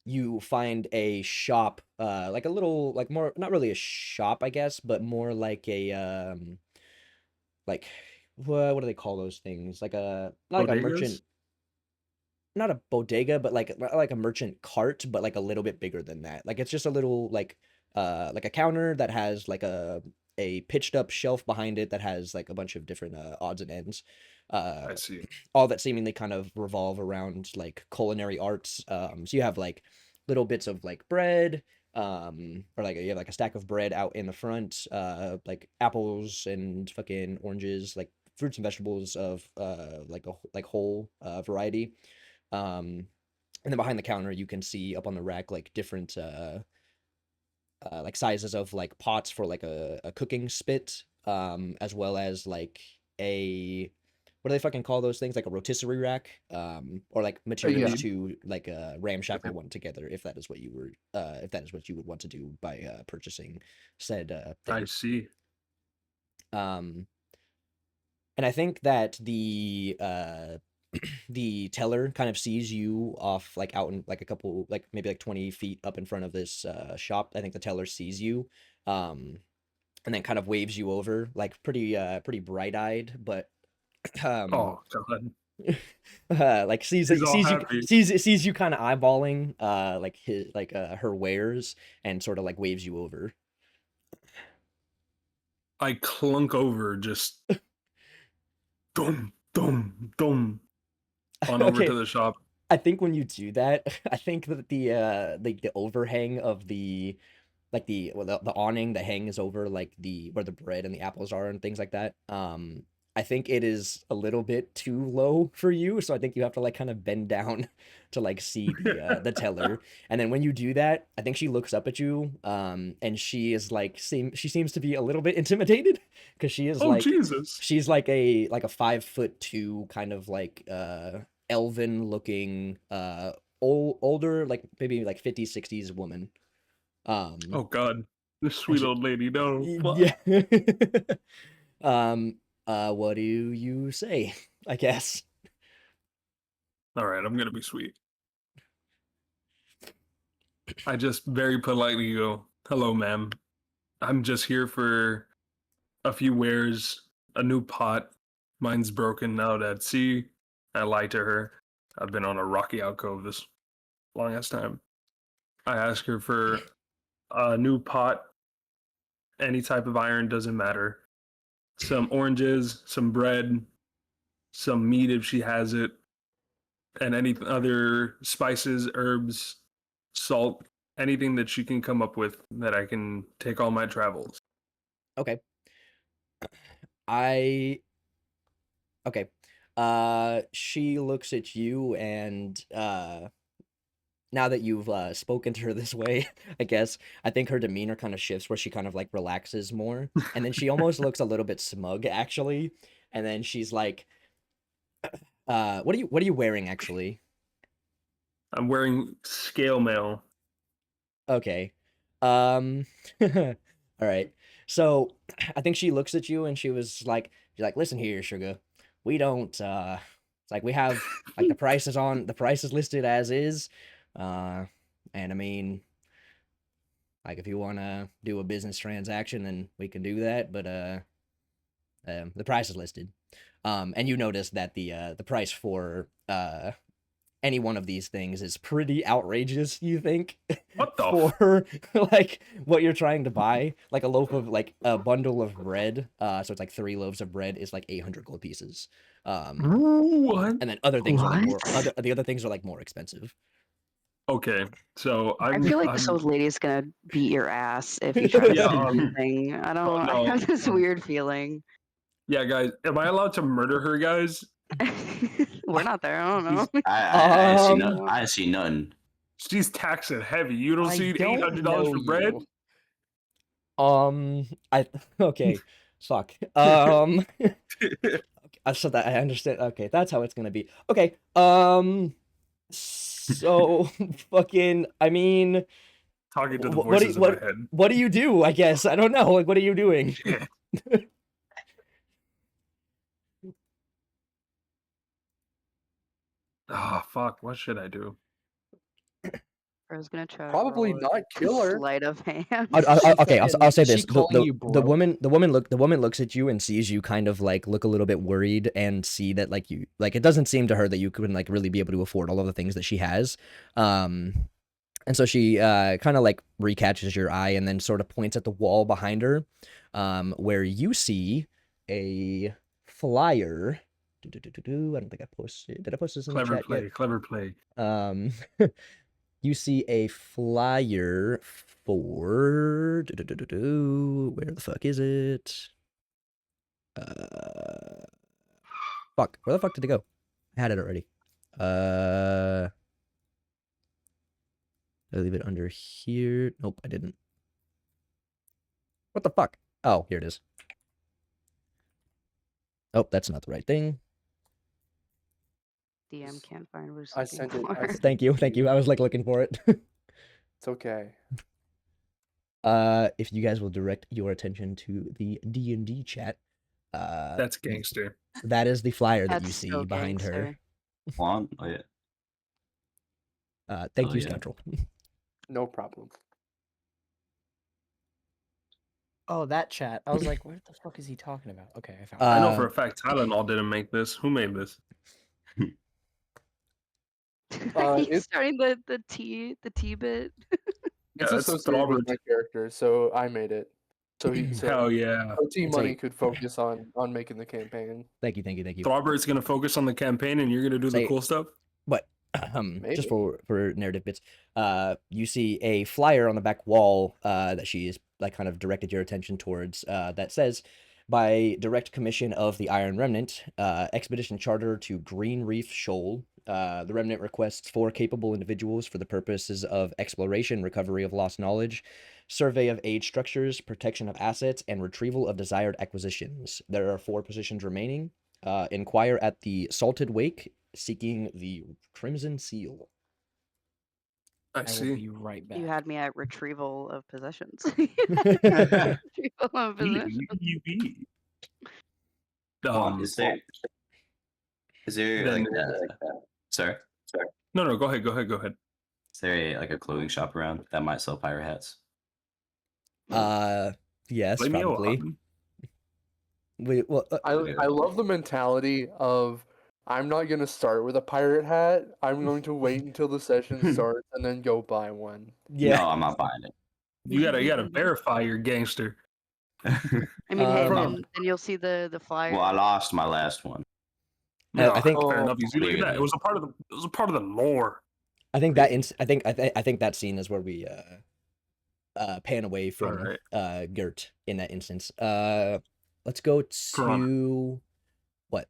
you find a shop, like a little, like more, not really a shop, I guess, but more like a, like, what do they call those things? Like a, not like a merchant, Bodegas? not a bodega, but like a merchant cart, but like a little bit bigger than that. Like it's just a little like a counter that has like a pitched up shelf behind it that has like a bunch of different odds and ends. I see. All that seemingly kind of revolve around like culinary arts. So you have like little bits of like bread, or like you have like a stack of bread out in the front, like apples and fucking oranges, like fruits and vegetables of like a like whole variety. Um, and then behind the counter, you can see up on the rack like different like sizes of like pots for like a cooking spit, as well as like a what do they fucking call those things? Like a rotisserie rack, or like materials Yeah. to like ramshackle one together if that is what you were if that is what you would want to do by purchasing said I thing. see. Um, and I think that the teller kind of sees you off like out in like a couple like maybe like 20 feet up in front of this shop. I think the teller sees you, um, and then kind of waves you over like pretty bright-eyed, but um Oh, God. like He's all happy. sees you kind of eyeballing like his like her wares and sort of like waves you over. I clunk over, just dum, dum, dum, on over Okay, to the shop. I think when you do that, I think that the overhang of the awning that hangs over like the where the bread and the apples are and things like that. I think it is a little bit too low for you, so I think you have to like kind of bend down to like see the teller. And then when you do that, I think she looks up at you, and she is like she seems to be a little bit intimidated because she is Oh, like Jesus. she's like a 5'2" kind of like elven looking older like maybe like 50s 60s woman. Oh, God. This And sweet she, old lady, no. Fuck. yeah. um, what do you say? I guess. All right, I'm going to be sweet. I just very politely go, hello, ma'am. I'm just here for a few wares, a new pot. Mine's broken out at sea. I lie to her. I've been on a rocky alcove this long ass time. I ask her for a new pot, any type of iron, doesn't matter. Some oranges, some bread, some meat if she has it, and any other spices, herbs, salt, anything that she can come up with that I can take on my travels. Okay. I okay. She looks at you and now that you've spoken to her this way, I guess I think her demeanor kind of shifts where she kind of like relaxes more, and then she almost looks a little bit smug actually, and then she's like, what are you wearing actually? I'm wearing scale mail. Okay. All right. So I think she looks at you and she's like, listen here, sugar. We don't it's like we have like the price is listed as is. And I mean, like if you wanna do a business transaction, then we can do that, but the price is listed. And you notice that the price for any one of these things is pretty outrageous, you think, What the for like what you're trying to buy. Like a loaf of like a bundle of bread, so it's like 3 loaves of bread is like 800 gold pieces. What? And then other things are like more What? the other things are like more expensive. Okay, so I feel like this old lady's gonna beat your ass if you try to Yeah, say anything. I don't. I no, have this weird feeling. yeah, guys. Am I allowed to murder her, guys? We're not there. I don't know. I see nothing. Um, I see nothing. She's taxing heavy. You don't I see don't $800 know for bread? you. I okay, fuck. So that I understand. Okay, that's how it's gonna be. Okay, so fucking. I mean, Talking to the what do voices you, in my head. what do you do? I guess I don't know. Like, what are you doing? Shit. Ah, fuck. What should I do? I was gonna try. to Probably roll a not kill her. Sleight of hand. Okay, I'll say She this: calling you the bro? woman looks at you and sees you kind of like look a little bit worried and see that like you like it doesn't seem to her that you could like really be able to afford all of the things that she has, and so she kind of like recatches your eye and then sort of points at the wall behind her, where you see a flyer. I don't think I posted. Did I post this in the Clever chat play. yet? Clever play. You see a flyer for where the fuck is it? Fuck. Where the fuck did it go? I had it already. Did I leave it under here? Nope, I didn't. What the fuck? Oh, here it is. Oh, that's not the right thing. DM can't find what he's I looking sent it. for. Thank you. I was like looking for it. It's okay. If you guys will direct your attention to the D&D chat, That's gangster. that is the flyer that you That's see so behind her. gangster. Hold on. Oh yeah. Thank Oh, you, yeah. Scoundrel. No problem. Oh, that chat. I was like, what the fuck is he talking about? Okay, I found. I know Uh, for a fact Tylenol didn't make this. Who made this? He's it's- starting the tea bit. It's Yeah, it's associated with Robert. my character, so I made it. So he so Hell yeah. OT It's Money a- could focus on making the campaign. Thank you. Robert's gonna focus on the campaign and you're gonna do the Say- cool stuff? But Maybe. just for narrative bits, you see a flyer on the back wall that she is like kind of directed your attention towards that says, by direct commission of the Iron Remnant, expedition charter to Green Reef Shoal. The Remnant requests 4 capable individuals for the purposes of exploration, recovery of lost knowledge, survey of age structures, protection of assets, and retrieval of desired acquisitions. There are 4 positions remaining. Inquire at the Salted Wake, seeking the Crimson Seal. I I will see. be right back. You had me at retrieval of possessions. uh, Retrieval of possessions. Is there then- like sorry? No, go ahead. Is there like a clothing shop around that might sell pirate hats? yes, Play me a probably. lot. Well, I love the mentality of I'm not gonna start with a pirate hat. I'm going to wait until the session starts and then go buy one. yeah. No, I'm not buying it. You gotta verify you're gangster. I mean, hey, Um, then you'll see the flyer. Well, I lost my last one. I think- fair enough. You see, look at Clearly. that. It was a part of the lore. I think that I think that scene is where we pan away from Alright. Gert in that instance. Let's go to what?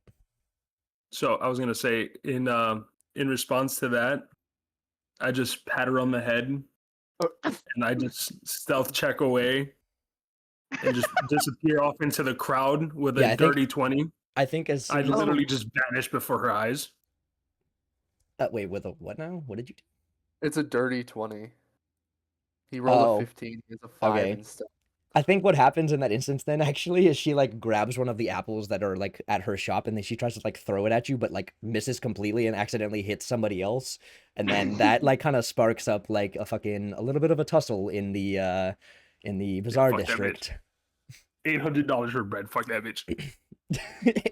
So I was gonna say in response to that, I just pat her on the head, and I just stealth check away, and just disappear off into the crowd with Yeah, a I think- dirty 20. I think as I soon as literally just vanish before her eyes. wait, with a what now? What did you do? It's a dirty 20. He rolled Oh, a 15. He has a 5 okay. instead. I think what happens in that instance then actually is she like grabs one of the apples that are like at her shop and then she tries to like throw it at you but like misses completely and accidentally hits somebody else and then that like kind of sparks up like a little bit of a tussle in the bazaar fuck that bitch. district. $800 for bread. Fuck that bitch.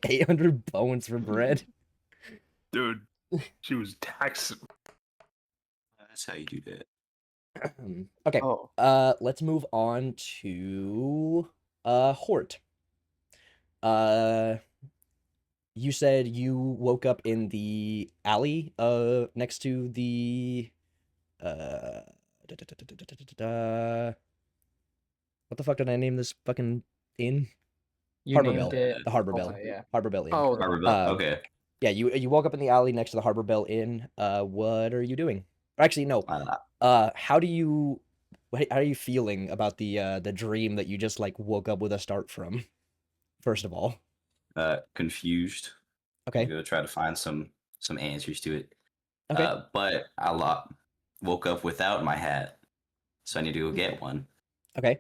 800 bones for bread. Dude, she was taxing. That's how you do that. Okay. Oh, Let's move on to Hort. You said you woke up in the alley next to the what the fuck did I name this fucking inn? You Harbor named Bell. it. The Harbor Bell. Yeah. Harbor Bell Inn. oh, Harbor Bell. Uh, Okay. Yeah, you woke up in the alley next to the Harbor Bell Inn. What are you doing? Or actually, no. How are you feeling about the dream that you just like woke up with a start from? First of all. Confused. Okay. I'm gonna try to find some answers to it. Okay. But I woke up without my hat, so I need to go get one. Okay.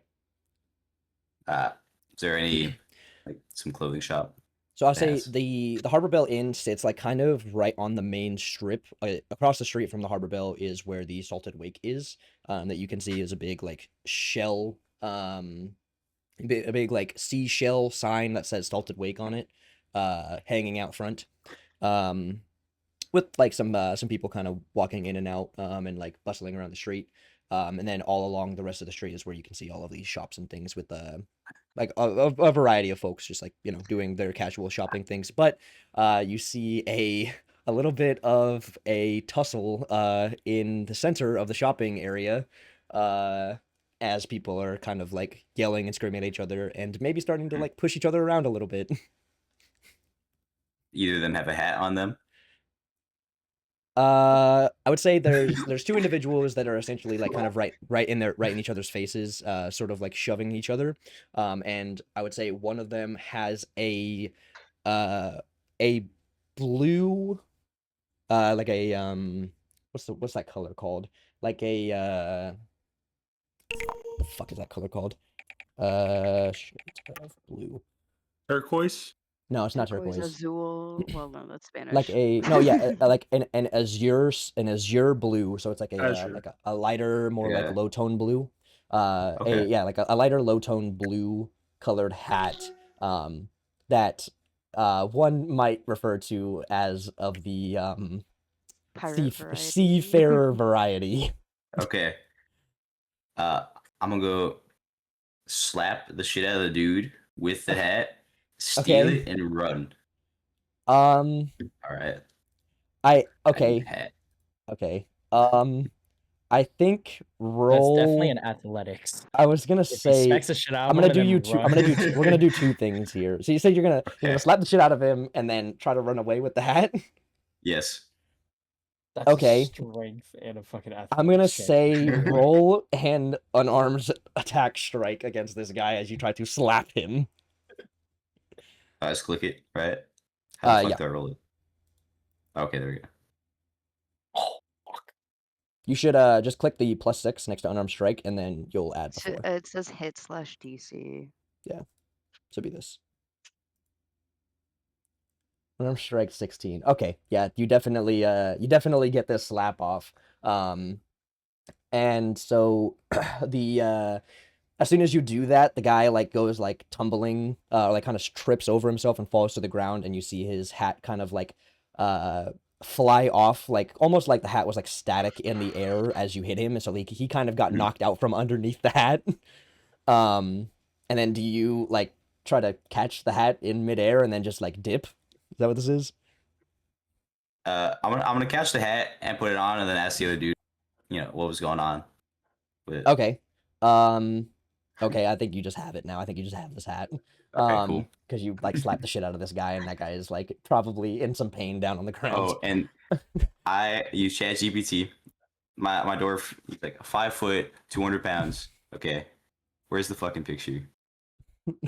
Is there any like some clothing shop? So I'll say Yes. the Harbor Bell Inn sits like kind of right on the main strip. Across the street from the Harbor Bell is where the Salted Wake is. That you can see is a big like shell, a big like seashell sign that says Salted Wake on it, hanging out front. With like some people kind of walking in and out, and like bustling around the street. And then all along the rest of the street is where you can see all of these shops and things with like a variety of folks just like, you know, doing their casual shopping things. But you see a little bit of a tussle in the center of the shopping area as people are kind of like yelling and screaming at each other and maybe starting to like push each other around a little bit. Either of them have a hat on them. I would say there's two individuals that are essentially like kind of right in each other's faces, sort of like shoving each other. And I would say one of them has a blue, like a what's that color called? Like a the fuck is that color called? Blue. Turquoise? No, it's not Turquoise, turquoise. Azul. Well, no, that's Spanish. Like a no, yeah, like an azure blue. So it's like Azure. like a lighter, more Yeah. like low tone blue. Okay. Like a lighter low tone blue colored hat. That one might refer to as of the Pirate variety. seafarer variety. Okay. I'm gonna go slap the shit out of the dude with the hat, steal Okay. it, and run. All Right. right. I Okay. need a hat. Okay. I think That's roll. definitely an athletics. I was gonna If he say. smacks the shit out I'm of gonna him do and you then two. We're gonna do two things here. So you said you're gonna Okay. slap the shit out of him and then try to run away with the hat. Yes. That's Okay. a strength and a fucking athletics. I'm gonna check. say roll an unarmed attack strike against this guy as you try to slap him. I just click it, right? How the fuck Yeah. do I roll it? Okay, there we go. Oh, fuck. You should just click the +6 next to unarmed strike and then you'll add So, before. it says hit/DC. So be this. Unarmed strike 16. Okay, yeah, you definitely get this slap off. And so the as soon as you do that, the guy like goes like tumbling, like kind of trips over himself and falls to the ground, and you see his hat kind of like fly off, like almost like the hat was like static in the air as you hit him, and so he kind of got knocked out from underneath the hat. And then do you like try to catch the hat in midair and then just like dip? Is that what this is? I'm gonna catch the hat and put it on, and then ask the other dude, you know, what was going on. With it. Okay. Okay, I think you just have it now. I think you just have this hat. Okay, cool. Because you like slapped the shit out of this guy, and that guy is like probably in some pain down on the ground. Oh, and I use ChatGPT. my dwarf, he's like 5 foot, 200 pounds. Okay, where's the fucking picture?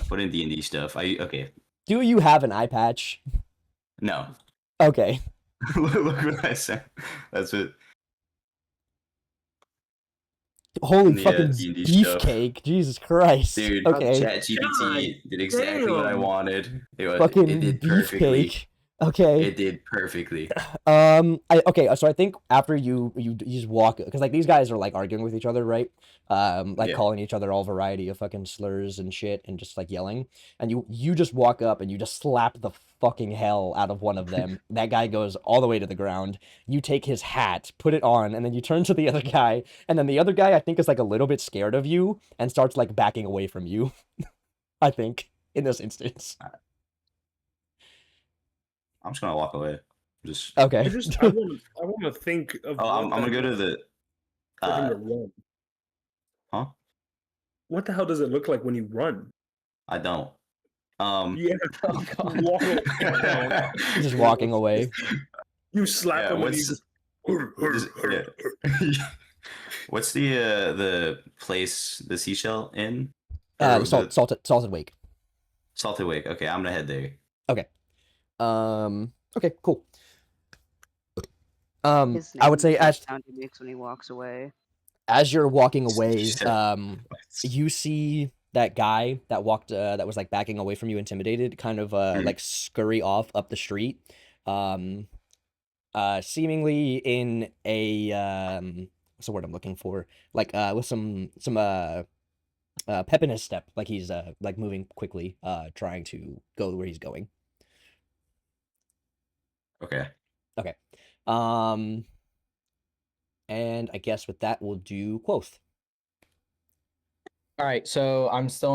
Put in D&D stuff. Okay. Do you have an eye patch? No. Okay. Look what I said. That's it. Holy Yeah, fucking D&D stuff. beefcake. Jesus Christ. Dude, Okay. ChatGPT did exactly what I damn. wanted. It Fucking did perfectly. beefcake. Okay. It did perfectly. So I think after you just walk, because like these guys are like arguing with each other, right? Like Yeah. calling each other all variety of fucking slurs and shit, and just like yelling. And you just walk up and you just slap the fucking hell out of one of them. That guy goes all the way to the ground. You take his hat, put it on, and then you turn to the other guy, and then the other guy I think is like a little bit scared of you and starts like backing away from you. I think in this instance. I'm just gonna walk away. Just Okay. I want to think of. oh, I'm what gonna the go to hell the for him to uh run. huh? What the hell does it look like when you run? I don't. Yeah, Oh, God. walk away. Just walking away. You slap Yeah, him and he what's- just. yeah. What's the place, the seashell inn? Or the Salted Wake. Salted Wake. Okay, I'm gonna head there. Okay, cool. His I would name say is the sound he makes when he walks away. as you're walking away, Said- you see that guy that walked that was like backing away from you, intimidated, kind of Mhm. like scurry off up the street, seemingly in a what's the word I'm looking for, like with some pep in his step, like he's like moving quickly, trying to go where he's going. Okay. And I guess with that we'll do Quoth. All right, so I'm still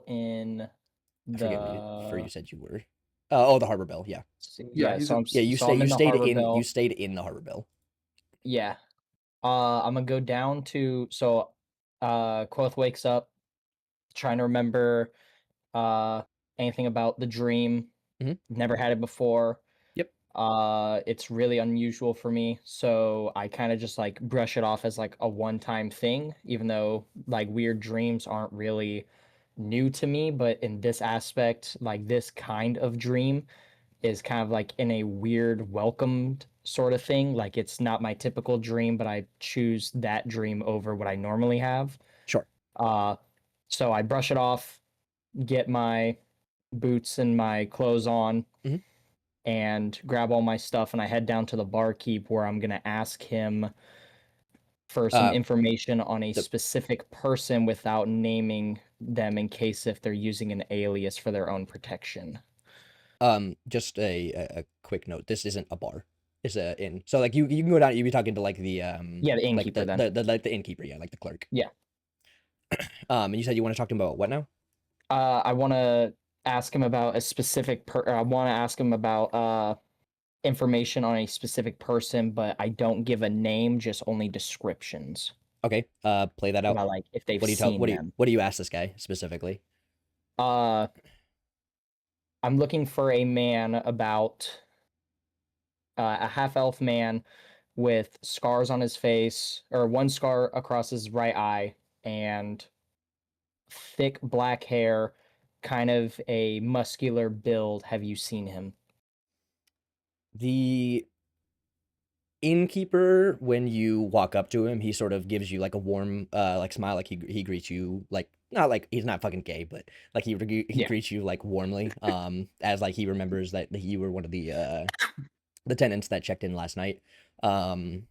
in the I forget where you the said you were. The Harbor Bell. Yeah. Yeah, yeah. he's So a- I'm Yeah. You so I'm in the stayed Harbor in Bell. you stayed in the Harbor Bell. Yeah. I'm gonna go down to Quoth wakes up, trying to remember anything about the dream. Mhm. Never had it before. Yep. It's really unusual for me, so I kind of just like brush it off as like a one-time thing, even though like weird dreams aren't really new to me, but in this aspect, like this kind of dream is kind of like in a weird welcomed sort of thing. Like it's not my typical dream, but I choose that dream over what I normally have. Sure. So I brush it off, get my boots and my clothes on, Mhm. and grab all my stuff, and I head down to the barkeep where I'm gonna ask him for some information on a the- specific person without naming them in case if they're using an alias for their own protection. Just a quick note. This isn't a bar. It's a inn. So like you can go down. You be talking to like the Yeah, the like innkeeper then. the innkeeper. Yeah, like the clerk. Yeah. And you said you want to talk to him about what now? I want to ask him about a specific I want to ask him about information on a specific person, but I don't give a name, just only descriptions Okay. Play that out. about like if they've What do you seen tell? them. What do you ask this guy specifically? I'm looking for a man about a half elf man with scars on his face, or one scar across his right eye, and thick black hair, kind of a muscular build. Have you seen him? The innkeeper, when you walk up to him, he sort of gives you like a warm like smile, like he greets you, like not like he's not fucking gay, but like he Yeah. greets you like warmly, as like he remembers that you were one of the tenants that checked in last night, and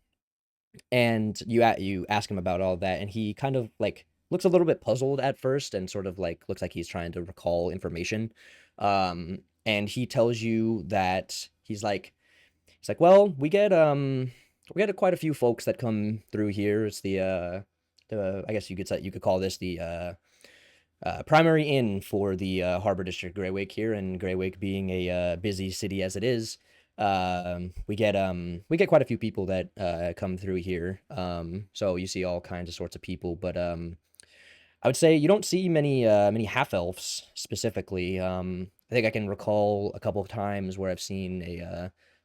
you ask him about all that, and he kind of like looks a little bit puzzled at first, and sort of like looks like he's trying to recall information, and he tells you that he's like, well, we get quite a few folks that come through here. It's the I guess you could call this the primary inn for the Harbor District Greywake here, and Greywake being a busy city as it is, we get quite a few people that come through here. So you see all kinds of sorts of people, but I would say you don't see many half elves specifically. I think I can recall a couple of times where I've seen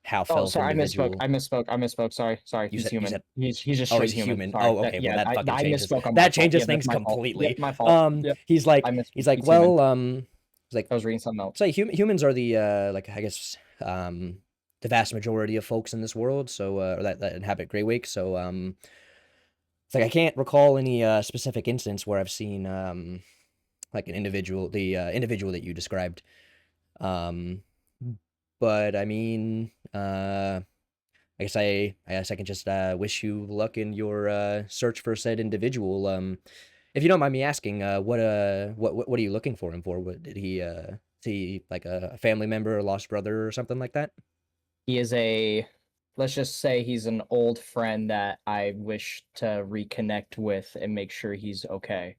half-elf sorry, individual. I misspoke. Sorry. You He's said- you human. said- He's just Oh, straight he's human. Sorry. Oh, okay. Well, that fucking I changes. misspoke on my That fault. changes Yeah, things that's my fault. completely. Yeah, my fault. Yep. He's like, I misspoke. he's like, He's human. well, he's like, I was reading something else. say humans are the like I guess the vast majority of folks in this world, so or that inhabit Grey Wake. So it's like I can't recall any specific instance where I've seen like an individual, the individual that you described. But I mean, I guess I can just wish you luck in your search for said individual. If you don't mind me asking, what are you looking for him for? What did he is he like a family member, a lost brother, or something like that? He is let's just say he's an old friend that I wish to reconnect with and make sure he's okay.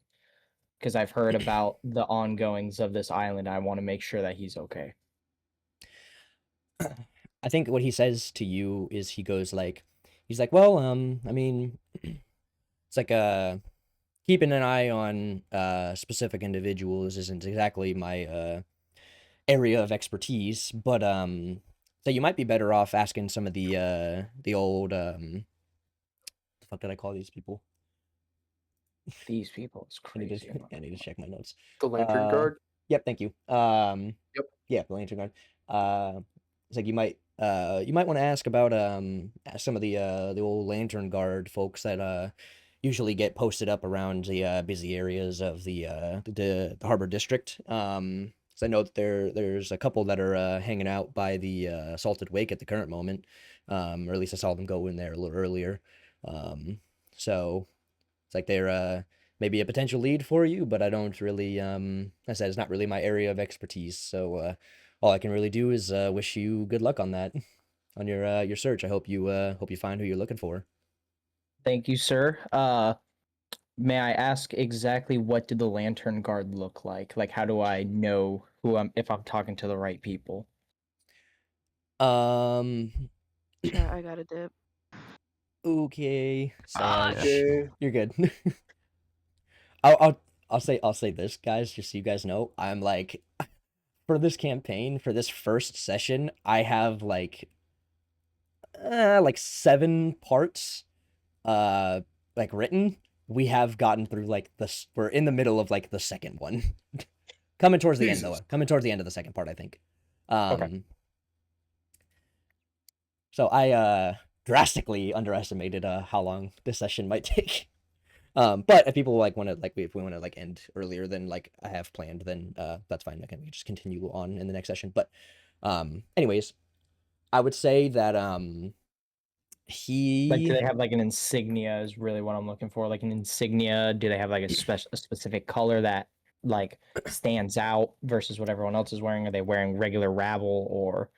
Because I've heard about the ongoings of this island. I want to make sure that he's okay. I think what he says to you is he's like, well, I mean, it's like keeping an eye on specific individuals isn't exactly my area of expertise, but so you might be better off asking some of the old the fuck did I call these people? These people, it's I need crazy. to, I need to check my notes. The Lantern Guard. Yep, thank you. Yep. Yeah, the Lantern Guard. It's like you might want to ask about some of the old Lantern Guard folks that usually get posted up around the busy areas of the Harbor District. So I know that there's a couple that are hanging out by the Salted Wake at the current moment, or at least I saw them go in there a little earlier. So it's like they're maybe a potential lead for you, but I don't really I said it's not really my area of expertise. So all I can really do is wish you good luck on that, on your search. I hope you find who you're looking for. Thank you, sir. May I ask exactly what did the Lantern Guard look like? Like, how do I know if I'm talking to the right people? Yeah, I got a dip. Okay, Ah, Sash, Okay. you're good. I'll say this, guys, just so you guys know. I'm like, for this campaign, for this first session, I have like 7 parts like written. We have gotten through like we're in the middle of like the second one. Coming towards the end though. Coming towards the end of the second part, I think. So I drastically underestimated how long this session might take. But if people like want to if we want to like end earlier than like I have planned, then that's fine. We can just continue on in the next session. But anyways, I would say that Like, do he they have like an insignia? Is really what I'm looking for. Like an insignia. Do they have like a specific color that like stands out versus what everyone else is wearing? Are they wearing regular rabble or?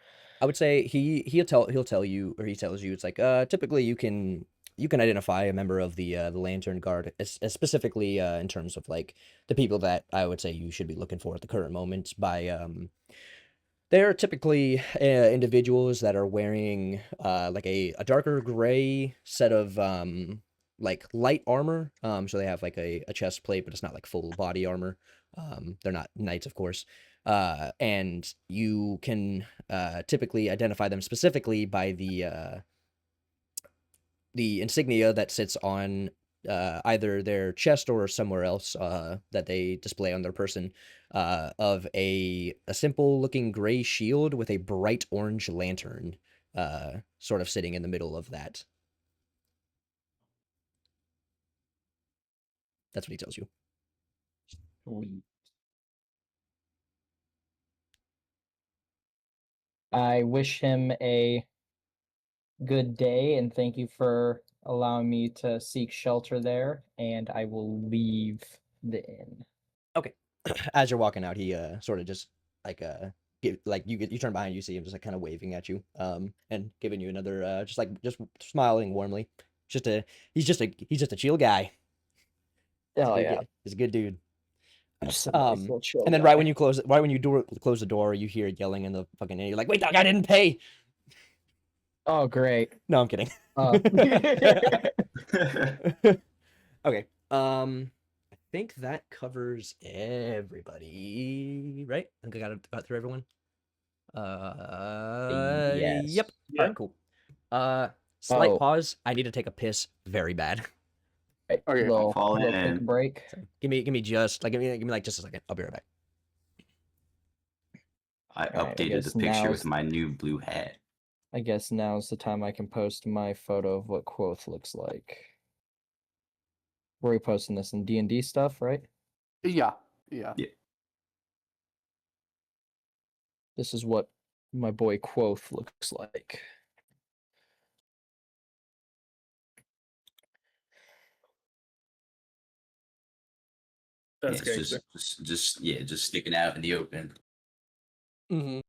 I would say he'll tell you, or he tells you, it's like typically you can identify a member of the Lantern Guard, specifically in terms of like the people that I would say you should be looking for at the current moment by they're typically individuals that are wearing like a darker gray set of like light armor. So they have like a chest plate, but it's not like full body armor. They're not knights, of course. And you can typically identify them specifically by the insignia that sits on either their chest or somewhere else that they display on their person, of a simple looking gray shield with a bright orange lantern sort of sitting in the middle of that. That's what he tells you. I wish him a good day and thank you for allowing me to seek shelter there. And I will leave the inn. Okay. As you're walking out, he sort of just like you turn behind, you see him just like kind of waving at you, and giving you another just smiling warmly. He's just a chill guy. Oh yeah. He's a good dude. Just a nice little chill And then guy. right when you close the door, you hear yelling in the fucking air. You're like, wait, dog, I didn't pay. Oh great. No, I'm kidding. Okay. I think that covers everybody, right? I think I got through everyone. Yes. Yep. Yeah. All right, cool. Slight Oh. pause. I need to take a piss very bad. Right, Okay, little, fall little quick in. break. So give me just like give me like just a second. I'll be right back. I Alright, I updated guess the picture now's- with my new blue hat. I guess now's the time I can post my photo of what Quoth looks like. Where are we posting this in D&D stuff, right? Yeah. This is what my boy Quoth looks like. That's Yeah, it's gangster. just sticking out in the open. Mm-hmm.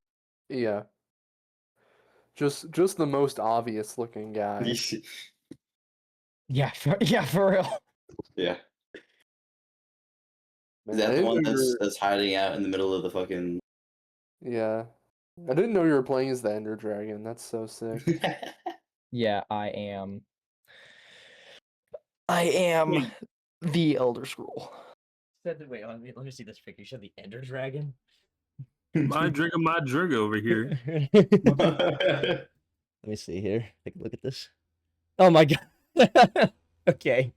Yeah. Just the most obvious looking guy. Yeah, for real. Yeah. Man, Is that I the didn't one know you were- that's hiding out in the middle of the fucking? Yeah. I didn't know you were playing as the Ender Dragon. That's so sick. Yeah, I am. I am the Elder Scroll. Wait, let me see this picture. You said the Ender Dragon. My drigger over here. Let me see here. Take a look at this. Oh my god. Okay.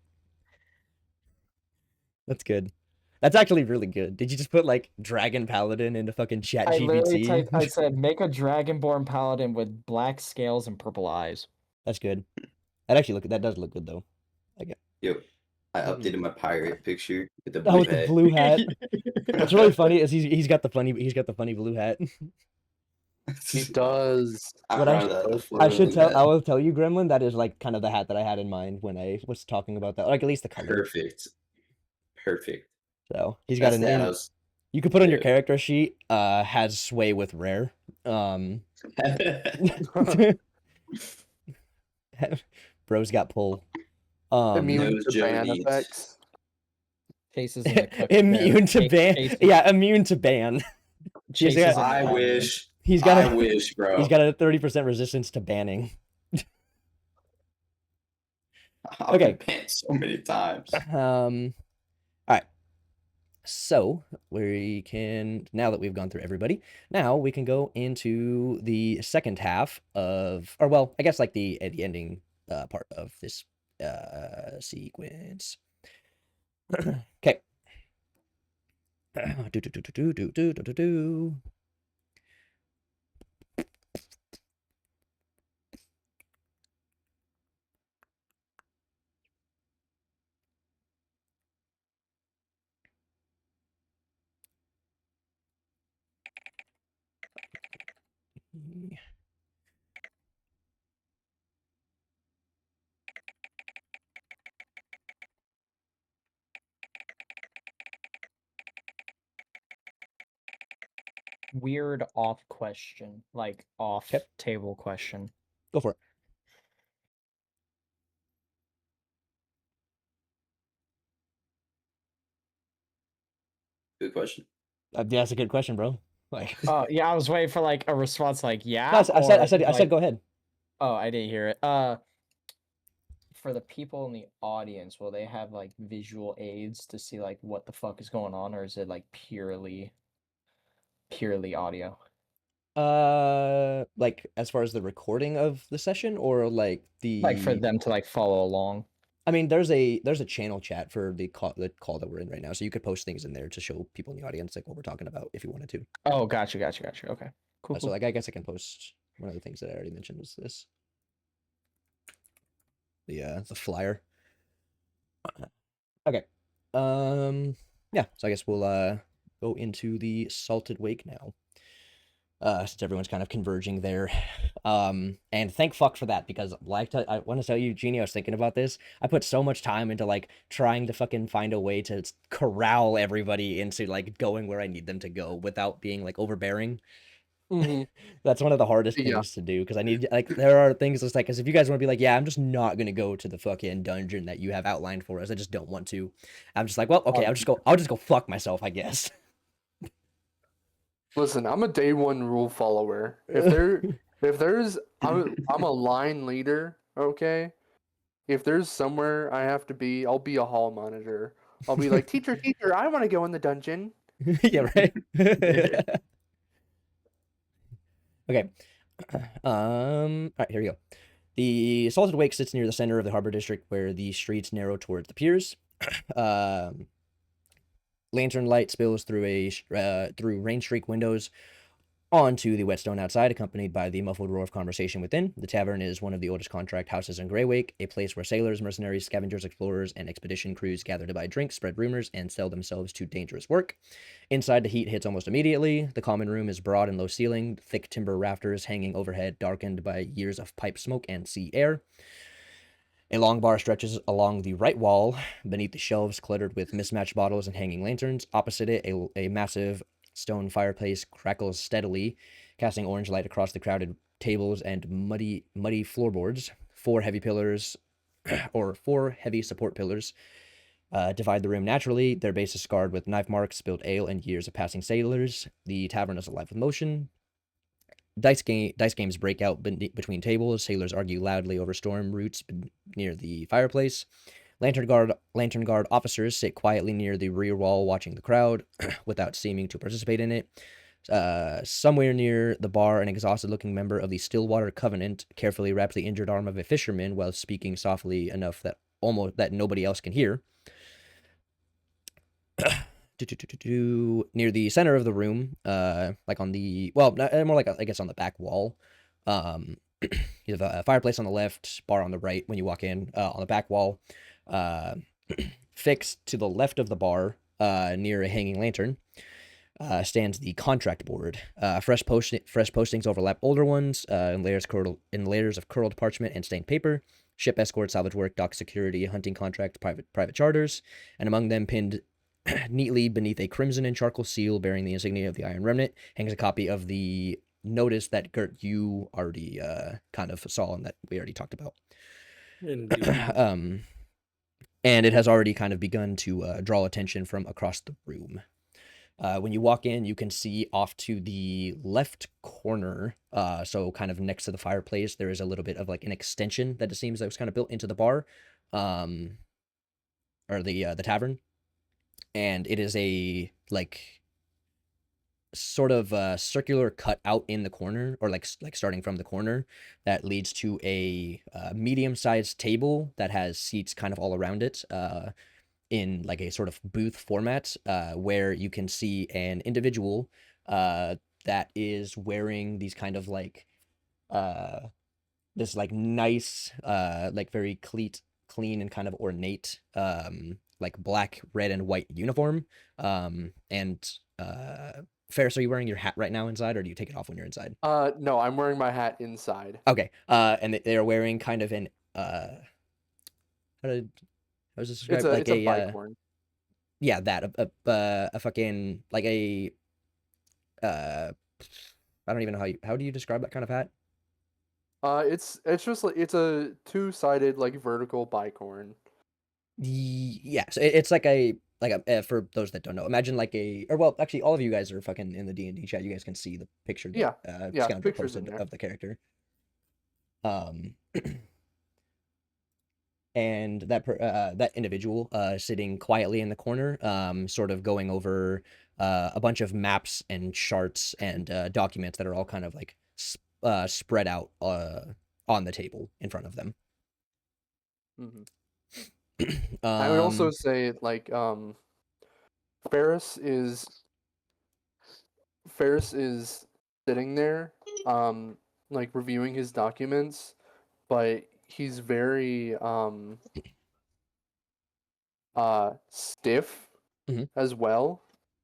That's good. That's actually really good. Did you just put like Dragon Paladin into fucking chat I literally GPT? typed, I said, make a Dragonborn Paladin with black scales and purple eyes. That's good. That does look good though. Yo, I updated my pirate picture with the Oh, blue with the hat. blue hat. What's really funny is he's got the funny blue hat. He does. What I will tell you, Gremlin, that is like kind of the hat that I had in mind when I was talking about that. Like at least the color. Perfect. So he's got That's an in. Thanos. You could put on your Yeah. character sheet, has sway with rare. Bro's got pull. Immune knows to Joe ban needs. effects. Chases in a cookie. Immune to ban. Yeah, immune to ban. Chases got- in a I ban. wish. He's got I a wish, bro. he's got a 30% resistance to banning. I've Okay. been banned so many times. All right. So we can, now that we've gone through everybody, now we can go into the second half of, or well, I guess like the ending part of this sequence. Okay. Do. Weird off question, like off Okay. table question. Go for it. Good question. Yeah, that's a good question, bro. Like, Oh yeah, I was waiting for like a response, like yeah. no, I said, like- go ahead. Oh, I didn't hear it. For the people in the audience, will they have like visual aids to see like what the fuck is going on, or is it like purely audio? Like as far as the recording of the session, or like the Like for them to like follow along. I mean, there's a channel chat for the call that we're in right now, so you could post things in there to show people in the audience like what we're talking about if you wanted to. Oh, gotcha. Okay, cool. So like I guess I can post one of the things that I already mentioned was this. The flyer. Okay. Yeah, so I guess we'll go into the Salted Wake now. Since everyone's kind of converging there. And thank fuck for that, because like I want to tell you, Jeannie, I was thinking about this. I put so much time into like trying to fucking find a way to corral everybody into like going where I need them to go without being like overbearing. Mm-hmm. That's one of the hardest Yeah. things to do, because I need like there are things that's like, because if you guys want to be like, yeah, I'm just not gonna go to the fucking dungeon that you have outlined for us, I just don't want to. I'm just like, well, okay, I'll just go fuck myself, I guess. Listen, I'm a day one rule follower. If there's I'm a line leader, okay? If there's somewhere I have to be, I'll be a hall monitor. I'll be like, teacher, I want to go in the dungeon. Yeah, right. Okay. All right, here we go. The Salted Wake sits near the center of the harbor district where the streets narrow towards the piers. Lantern light spills through through rain streak windows onto the whetstone outside, accompanied by the muffled roar of conversation within. The tavern is one of the oldest contract houses in Greywake, a place where sailors, mercenaries, scavengers, explorers, and expedition crews gather to buy drinks, spread rumors, and sell themselves to dangerous work. Inside, the heat hits almost immediately. The common room is broad and low-ceilinged, thick timber rafters hanging overhead, darkened by years of pipe smoke and sea air. A long bar stretches along the right wall, beneath the shelves cluttered with mismatched bottles and hanging lanterns. Opposite it, a massive stone fireplace crackles steadily, casting orange light across the crowded tables and muddy floorboards. Four heavy pillars, or 4 heavy support pillars, divide the room naturally. Their base is scarred with knife marks, spilled ale, and years of passing sailors. The tavern is alive with motion. Dice games break out between tables. Sailors argue loudly over storm routes near the fireplace. Lantern guard officers sit quietly near the rear wall watching the crowd without seeming to participate in it. Somewhere near the bar, an exhausted-looking member of the Stillwater Covenant carefully wraps the injured arm of a fisherman while speaking softly enough that nobody else can hear. Near the center of the room, like on the more like I guess on the back wall, you have a fireplace on the left, bar on the right when you walk in. On the back wall, fixed to the left of the bar, near a hanging lantern, stands the contract board. Fresh postings overlap older ones in layers of curled parchment and stained paper. Ship escort, salvage work, dock security, hunting contract, private charters, and among them, pinned neatly beneath a crimson and charcoal seal bearing the insignia of the Iron Remnant, hangs a copy of the notice that Gert, you already kind of saw and that we already talked about. Indeed. And it has already kind of begun to draw attention from across the room. When you walk in, you can see off to the left corner, so kind of next to the fireplace, there is a little bit of like an extension that it seems that was kind of built into the bar, or the tavern. And it is a like sort of circular cut out in the corner, or like starting from the corner, that leads to a medium-sized table that has seats kind of all around it, in like a sort of booth format, where you can see an individual that is wearing these kind of like this like nice like very clean and kind of ornate like black, red, and white uniform. And Ferris, are you wearing your hat right now inside, or do you take it off when you're inside? No, I'm wearing my hat inside. Okay. And they are wearing kind of an how was this described? It's Like a bicorn. yeah, that a fucking like a I don't even know how do you describe that kind of hat? It's just like it's a 2-sided like vertical bicorn. Yeah, so it's like a for those that don't know, imagine like or well, actually, all of you guys are fucking in the D&D chat. You guys can see the picture that Yeah, Scoundrel pictures in posted there. of the character. And that individual sitting quietly in the corner, sort of going over a bunch of maps and charts and documents that are all kind of like spread out on the table in front of them. Mhm. I would also Um, say like Ferris is sitting there like reviewing his documents, but he's very stiff Mhm. as well.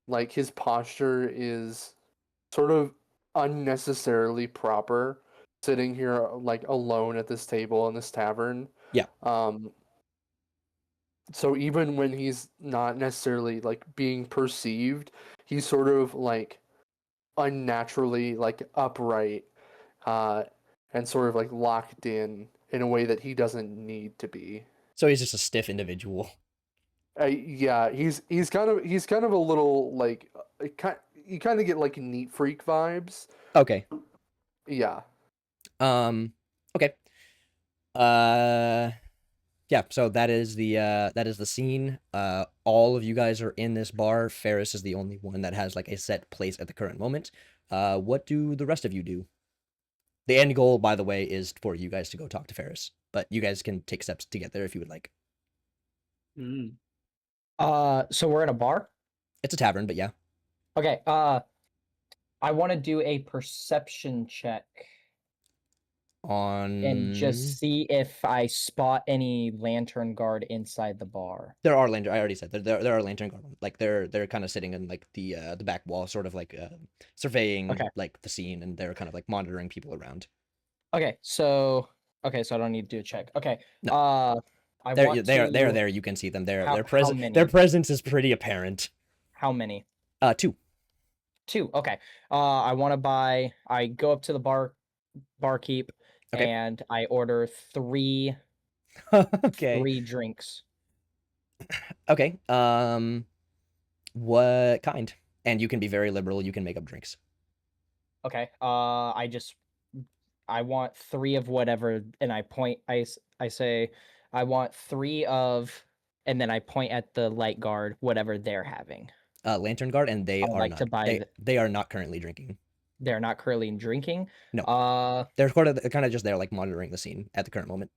Like his posture is sort of unnecessarily proper, sitting here like alone at this table in this tavern. Yeah. So even when he's not necessarily like being perceived, he's sort of like unnaturally like upright, and sort of like locked in a way that he doesn't need to be. So he's just a stiff individual. Yeah, he's kind of a little like you kind of get like neat freak vibes. Okay. Yeah. Okay. Yeah, so that is the scene. All of you guys are in this bar. Ferris is the only one that has like a set place at the current moment. What do the rest of you do? The end goal, by the way, is for you guys to go talk to Ferris, but you guys can take steps to get there if you would like. Mm. So we're in a bar. It's a tavern, but yeah. Okay. I want to do a perception check On and just see if I spot any lantern guard inside the bar. there are lantern. I already said there are lantern guard. Like they're kind of sitting in like the back wall, sort of like surveying Okay. like the scene, and they're kind of like monitoring people around. Okay, so I don't need to do a check. Okay. No. I They're want they're to... there. You can see them. Their How presence many? their presence is pretty apparent. How many? 2. 2. Okay. I want to buy. I go up to the barkeep, Okay. and I order 3 Okay. drinks. Okay. What kind? And you can be very liberal. You can make up drinks. Okay. I want 3 of whatever, and I point. I say I want 3 of, and then I point at the light guard, whatever they're having. Lantern guard, and they I would are like not. to buy They are not currently drinking. They're not currently drinking. No. They're kind of just there, like monitoring the scene at the current moment.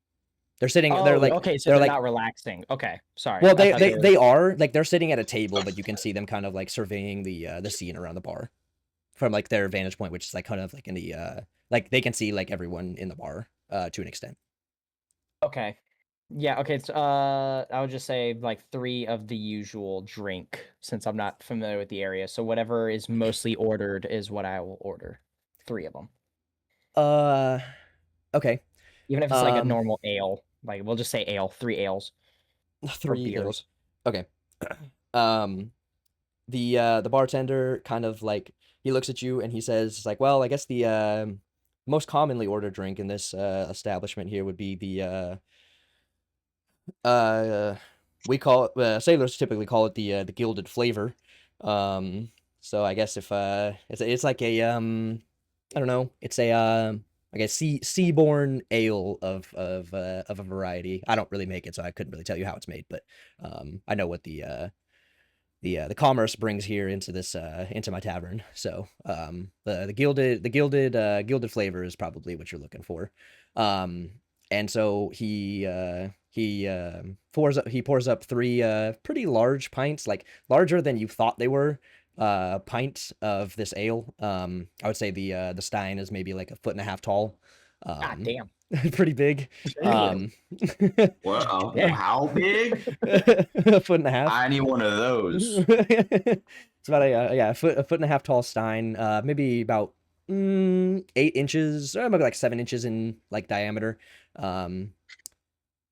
They're sitting. Oh, they're like. okay, so they're they're like. not relaxing. Okay, sorry. Well, I thought they are like they're sitting at a table, but you can see them kind of like surveying the scene around the bar, from like their vantage point, which is like kind of like in the like they can see like everyone in the bar to an extent. Okay. Yeah, okay, it's I would just say like 3 of the usual drink, since I'm not familiar with the area. So whatever is mostly ordered is what I will order. 3 of them. Okay. Even if it's like a Um, normal ale. Like we'll just say ale, 3 ales. 3 beers. ales. Okay. The bartender kind of like he looks at you and he says like, well, I guess the most commonly ordered drink in this establishment here would be the we call it sailors typically call it the gilded flavor. So I guess if it's like a I don't know, it's a I guess seaborn ale of a variety. I don't really make it, so I couldn't really tell you how it's made, but I know what the commerce brings here into this into my tavern. So the gilded flavor is probably what you're looking for. And so he pours up 3 pretty large pints, like larger than you thought they were. Pints of this ale. I would say the stein is maybe like 1.5 feet tall. God damn. Pretty big. Wow. Yeah. How big? 1.5 feet. I need one of those. It's about a 1.5 feet tall stein. Maybe about 8 inches, or maybe like 7 inches in like diameter.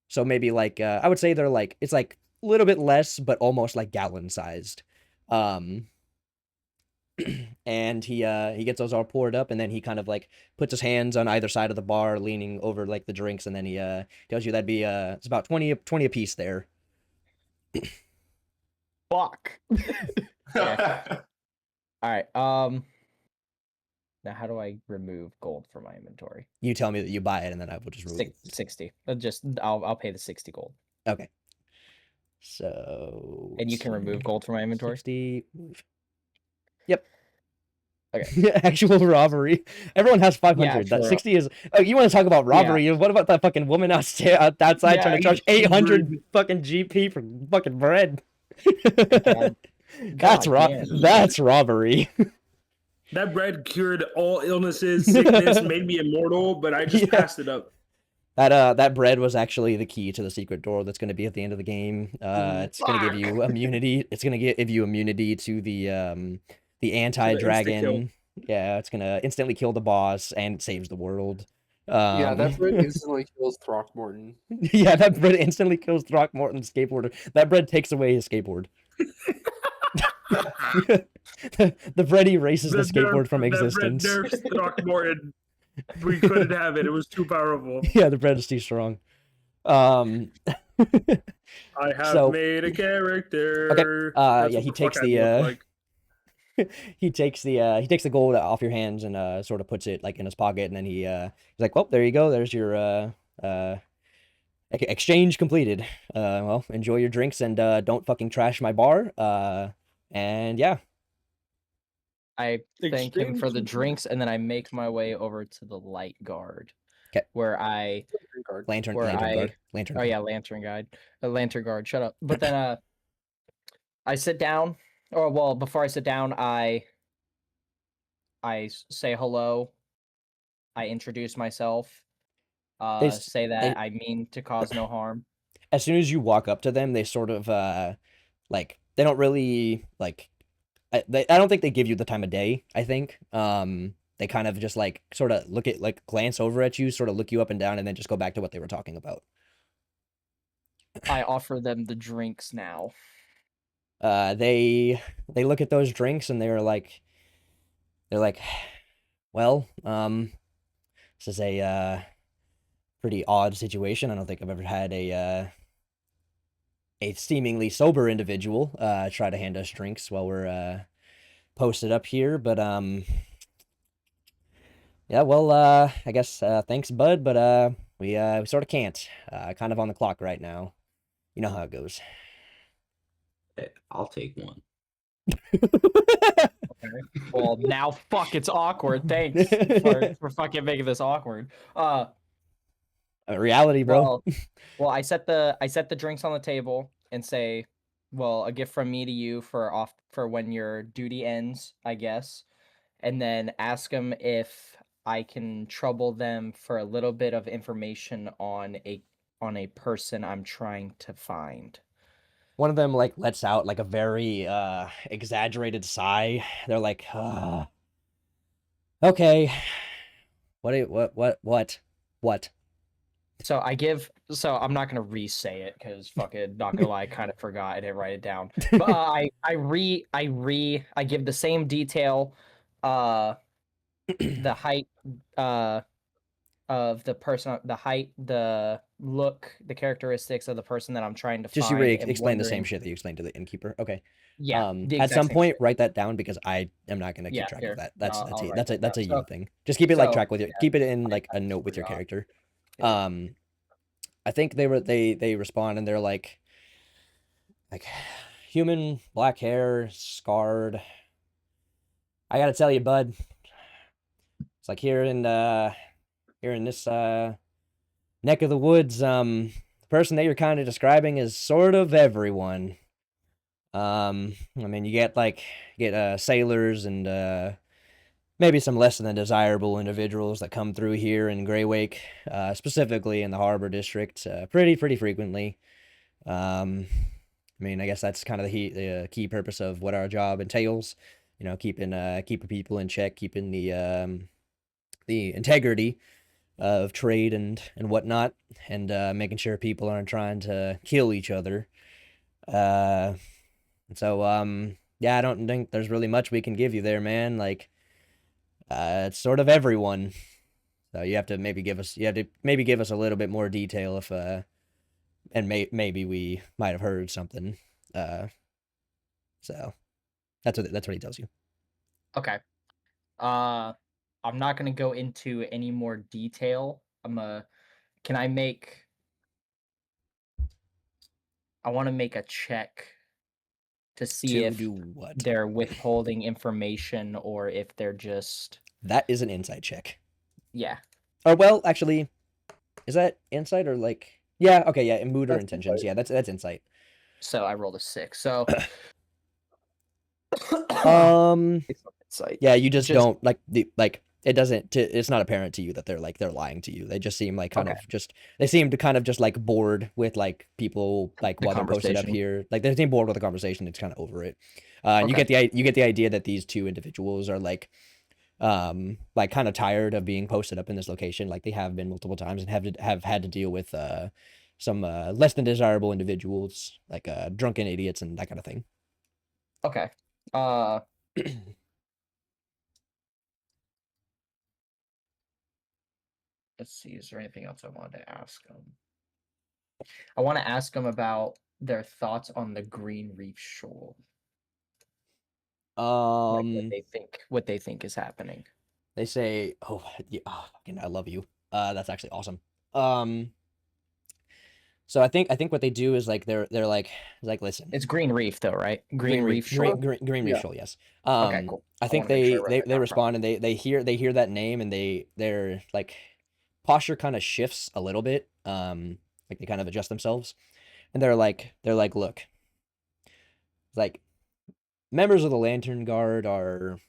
So maybe like I would say they're like it's like a little bit less, but almost like gallon sized. And he gets those all poured up, and then he kind of like puts his hands on either side of the bar, leaning over like the drinks, and then he tells you that'd be it's about 20 a piece there. Fuck. All right. Now how do I remove gold from my inventory? You tell me that you buy it, and then I will just remove it. 60. I'll pay the 60 gold. Okay. So. And you can remove gold from my inventory? 60. Move. Yep. Okay. Actual robbery. Everyone has 500. Yeah, That sure. 60 is. Oh, you want to talk about robbery? What about that fucking woman outside Yeah, trying to charge 800 fucking GP for fucking bread? That's damn. That's robbery. That bread cured all illnesses, sickness, made me immortal, but I just Yeah. passed it up. That bread was actually the key to the secret door that's going to be at the end of the game. It's going to give you immunity. It's going to give you immunity to the anti-dragon. Yeah, it's going to instantly kill the boss and it saves the world. Yeah, that bread instantly kills Throckmorton. Yeah, that bread instantly kills Throckmorton's skateboarder. That bread takes away his skateboard. The bread erases the skateboard from existence. That bread nerfs Throckmorton. We couldn't have it. It was too powerful. Yeah, the bread is too strong. I have So- made a character. Okay, That's yeah, what he the takes fuck I the, look like. he takes the gold off your hands and sort of puts it like in his pocket, and then he's like, well, there you go, there's your exchange completed. Well, enjoy your drinks and don't fucking trash my bar. And yeah. I thank him for the Exchange. drinks, and then I make my way over to the light guard. 'Kay. Where I Lantern where guard. I Lantern oh guard. yeah, lantern guard. Shut up. But then I sit down, or well, before I sit down, I say hello. I introduce myself. s- Say that they- I mean to cause no harm. As soon as you walk up to them, they sort of like they don't really like. I don't think they give you the time of day. I think they kind of just like sort of look at like glance over at you, sort of look you up and down, and then just go back to what they were talking about. I offer them the drinks now. They look at those drinks and they're like, well, this is a pretty odd situation. I don't think I've ever had a seemingly sober individual try to hand us drinks while we're posted up here, but yeah, well, I guess thanks, bud, but we sort of can't. Kind of on the clock right now. You know how it goes. Hey, I'll take one. Well, now fuck, it's awkward. Thanks for fucking making this awkward. Reality, bro. Well, I set the drinks on the table and say, well, a gift from me to you for when your duty ends, I guess. And then ask them if I can trouble them for a little bit of information on a person I'm trying to find. One of them like lets out like a very exaggerated sigh. They're like, okay. What? So I'm not gonna re-say it because fucking not gonna lie, I kind of forgot. I didn't write it down. But I give the same detail, the height, of the person, the height, the look, the characteristics of the person that I'm trying to Just find. you and explain the same wondering- shit that you explained to the innkeeper. Okay. Yeah. the At exact some same point, shit. write that down because I am not gonna keep Yeah, track here. of that. That's I'll write that's a that that's a down. you So- thing. Just keep it like so, track with your yeah, keep it in like I a note with your forgot. character. Yeah. I think they respond and they're like human, black hair, scarred. I gotta tell you, bud. It's like here in this neck of the woods, the person that you're kind of describing is sort of everyone. I mean, you get sailors and maybe some less than desirable individuals that come through here in Greywake, specifically in the Harbor District, pretty frequently. I mean, I guess that's kind of the key purpose of what our job entails. You know, keeping people in check, keeping the integrity of trade and whatnot, and making sure people aren't trying to kill each other. So yeah, I don't think there's really much we can give you there, man. Like, it's sort of everyone. So you have to maybe give us a little bit more detail if and maybe we might have heard something. So that's what he tells you. Okay. I'm not gonna go into any more detail. Can I make? I want to make a check to see To if do what? they're withholding information or if they're just That is an insight check. yeah. Or well, actually, is that insight or like? Yeah. Okay. Yeah. Mood or That's intentions. insight. Yeah. That's insight. So I rolled a 6. So Sight. Yeah. You just Just- don't like it doesn't. It's not apparent to you that they're lying to you. They just seem like kind Okay. of just. They seem to kind of just like bored with like people like The while they're posted up conversation. here. Like they seem bored with the conversation. It's kind of over it. And Okay. you get the idea that these two individuals are like kind of tired of being posted up in this location, like they have been multiple times, and have had to deal with some less than desirable individuals, like drunken idiots and that kind of thing. Okay. Let's see. Is there anything else I wanted to ask them? I want to ask them about their thoughts on the Green Reef Shoal. Like what they think is happening. They say, "Oh, yeah, oh, fucking, I love you. That's actually awesome." So I think what they do is like they're like listen. It's Green Reef though, right? Green Reef Shoal. Green Reef Yeah. Shoal, yes. Okay, cool. I think wanna make sure I wrote they that down respond and they hear that name and their like posture kind of shifts a little bit. Like they kind of adjust themselves, and they're like look, like members of the Lantern Guard are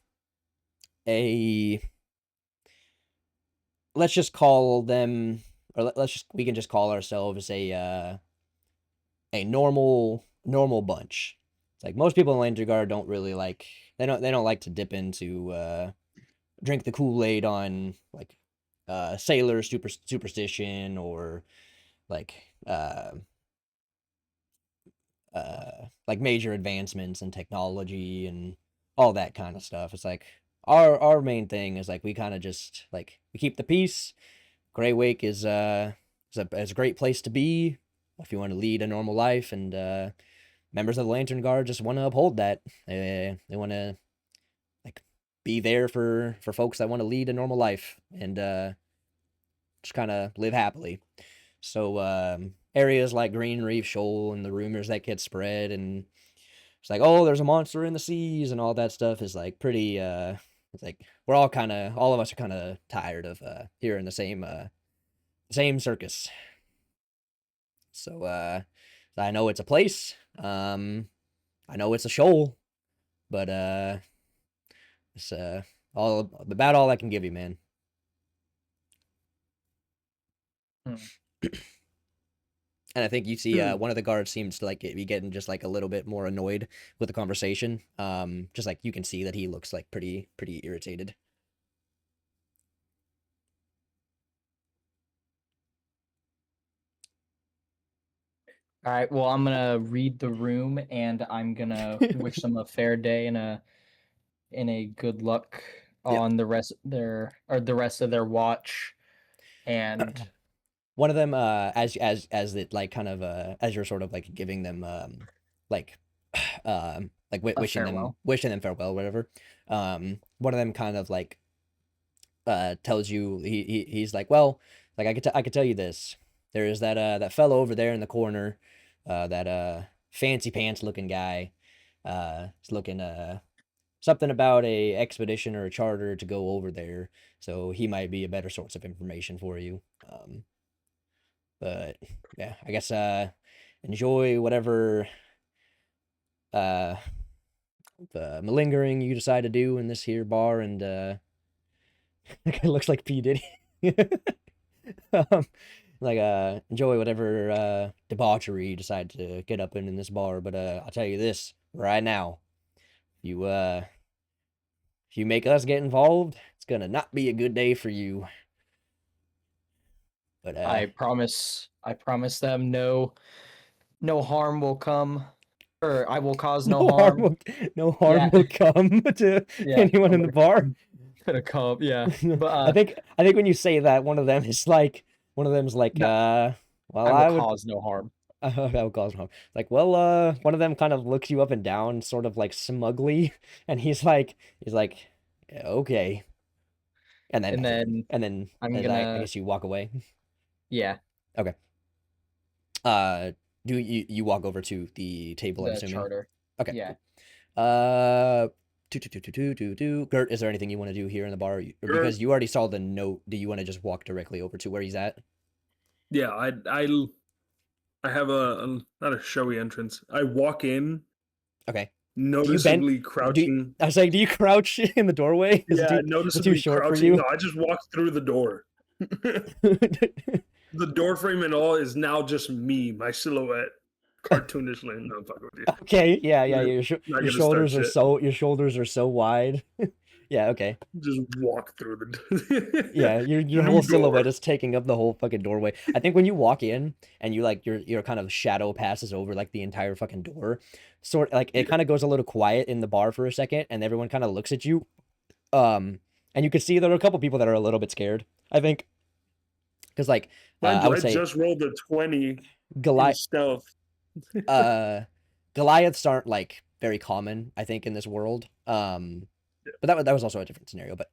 let's just call them, or we can just call ourselves a normal bunch. It's like most people in Lantern Guard don't really like they don't like to dip into drink the Kool-Aid on like sailor superstition or like like major advancements in technology and all that kind of stuff. It's like our main thing is like we kind of just like we keep the peace. Grey Wake is a great place to be if you want to lead a normal life, and members of the Lantern Guard just want to uphold that. They want to like be there for folks that want to lead a normal life and just kind of live happily. So areas like Green Reef Shoal and the rumors that get spread, and it's like, oh, there's a monster in the seas and all that stuff is like pretty it's like we're all of us are kind of tired of hearing the same circus. So I know it's a place. I know it's a shoal, but it's all about all I can give you, man. And I think you see one of the guards seems to like be getting just like a little bit more annoyed with the conversation. Just like you can see that he looks like pretty irritated. All right. Well, I'm gonna read the room, and I'm gonna wish them a fair day and a good luck Yep. on the rest of their watch. And one of them, as it like kind of as you're sort of like giving them like wishing them farewell, whatever. One of them kind of like tells you he's like, well, like I could tell you this. There is that fellow over there in the corner, that fancy pants looking guy. Is looking something about a expedition or a charter to go over there. So he might be a better source of information for you. But yeah, I guess enjoy whatever the malingering you decide to do in this here bar, and that guy looks like P. Diddy. Enjoy whatever debauchery you decide to get up in this bar. But I'll tell you this right now. If you make us get involved, it's gonna not be a good day for you. But I promise them no harm will come, or I will cause no harm. No harm will come to anyone in the bar. Gonna come, yeah. But I think when you say that, one of them is like, well, I will cause no harm. I will cause no harm. Like, well, one of them kind of looks you up and down, sort of like smugly, and he's like, yeah, okay. And then I'm I gonna. guess you walk away. Yeah. Okay. Do you walk over to the table? I'm The assuming. charter. Okay. Yeah. Gert, is there anything you want to do here in the bar? Because you already saw the note, do you want to just walk directly over to where he's at? Yeah, I have a not a showy entrance. I walk in. Okay. Noticeably crouching. I was like, do you crouch in the doorway? Yeah, noticeably too short crouching. for you? No, I just walked through the door. The door frame and all is now just me, my silhouette, cartoonishly. No, I'm fucking with you. Okay, yeah. Your gonna shoulders start are shit. so wide. Yeah, okay. Just walk through the. Yeah, your whole silhouette is taking up the whole fucking doorway. I think when you walk in and you like your kind of shadow passes over like the entire fucking door, sort like it kind of goes a little quiet in the bar for a second, and everyone kind of looks at you. And you can see there are a couple people that are a little bit scared, I think. Because like I would say just rolled a 20 stealth. Goliaths aren't like very common, I think, in this world. but that was also a different scenario. But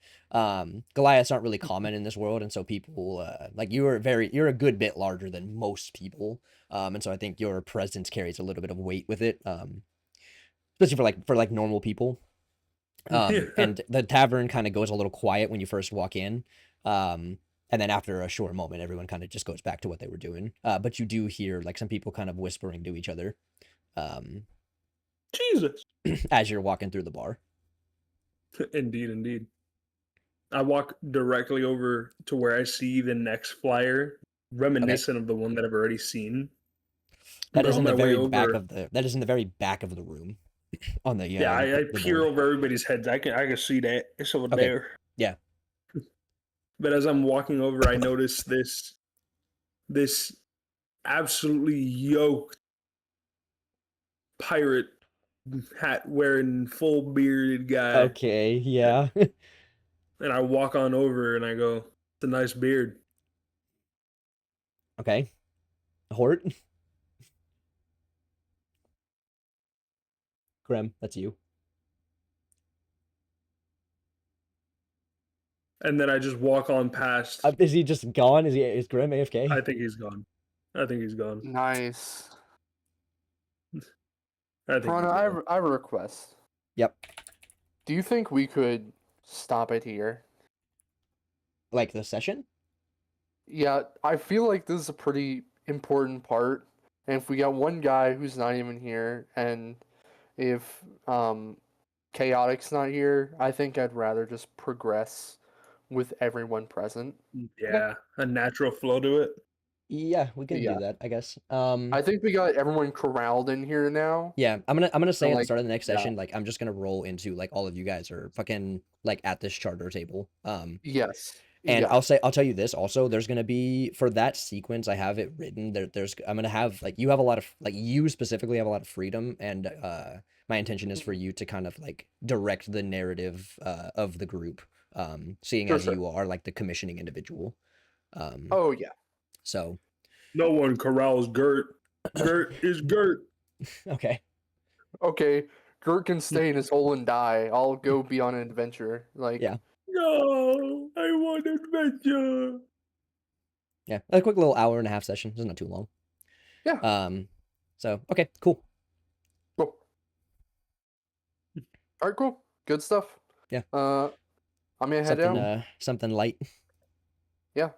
Goliaths aren't really common in this world, and so people like you're a good bit larger than most people, and so I think your presence carries a little bit of weight with it, especially for like normal people. And the tavern kind of goes a little quiet when you first walk in, and then after a short moment, everyone kind of just goes back to what they were doing. But you do hear like some people kind of whispering to each other, Jesus. as you're walking through the bar. Indeed. I walk directly over to where I see the next flyer, reminiscent of the one that I've already seen. That But is on in the my way very back over- of the. That is in the very back of the room. On the Yeah, I the peer board. over everybody's heads. I can see that. It's over Okay. there. Yeah. But as I'm walking over, I notice this absolutely yoked pirate hat wearing full bearded guy. Okay, yeah. And I walk on over and I go, "It's a nice beard." Okay. Hort. Grem, that's you. And then I just walk on past. Is he just gone? Is Grem AFK? I think he's gone. Nice. I think Piranha, he's I gone. have a request. Yep. Do you think we could stop it here? Like the session? Yeah, I feel like this is a pretty important part. And if we got one guy who's not even here, and if Chaotic's not here, I think I'd rather just progress with everyone present. Yeah, a natural flow to it. Yeah, we can Yeah. do that, I guess. I think we got everyone corralled in here now. Yeah, I'm gonna say at the like, start of the next yeah. session, like I'm just gonna roll into like all of you guys are fucking like at this charter table. Yes. And yeah. I'll tell you this also, there's gonna be for that sequence, I have it written there's I'm gonna have like you have a lot of like you specifically have a lot of freedom, and my intention is for you to kind of like direct the narrative of the group, seeing Sure, as sure. you are like the commissioning individual. Oh yeah. So No one corrals Gert. Gert is Gert. okay. Okay. Gert can stay in his hole and die. I'll go be on an adventure. Like Yeah. No, I want adventure. Yeah, a quick little hour and a half session. It's not too long. Yeah. So okay, cool. Cool. All right, cool. Good stuff. Yeah. I'm gonna head Something out. something light. Yeah.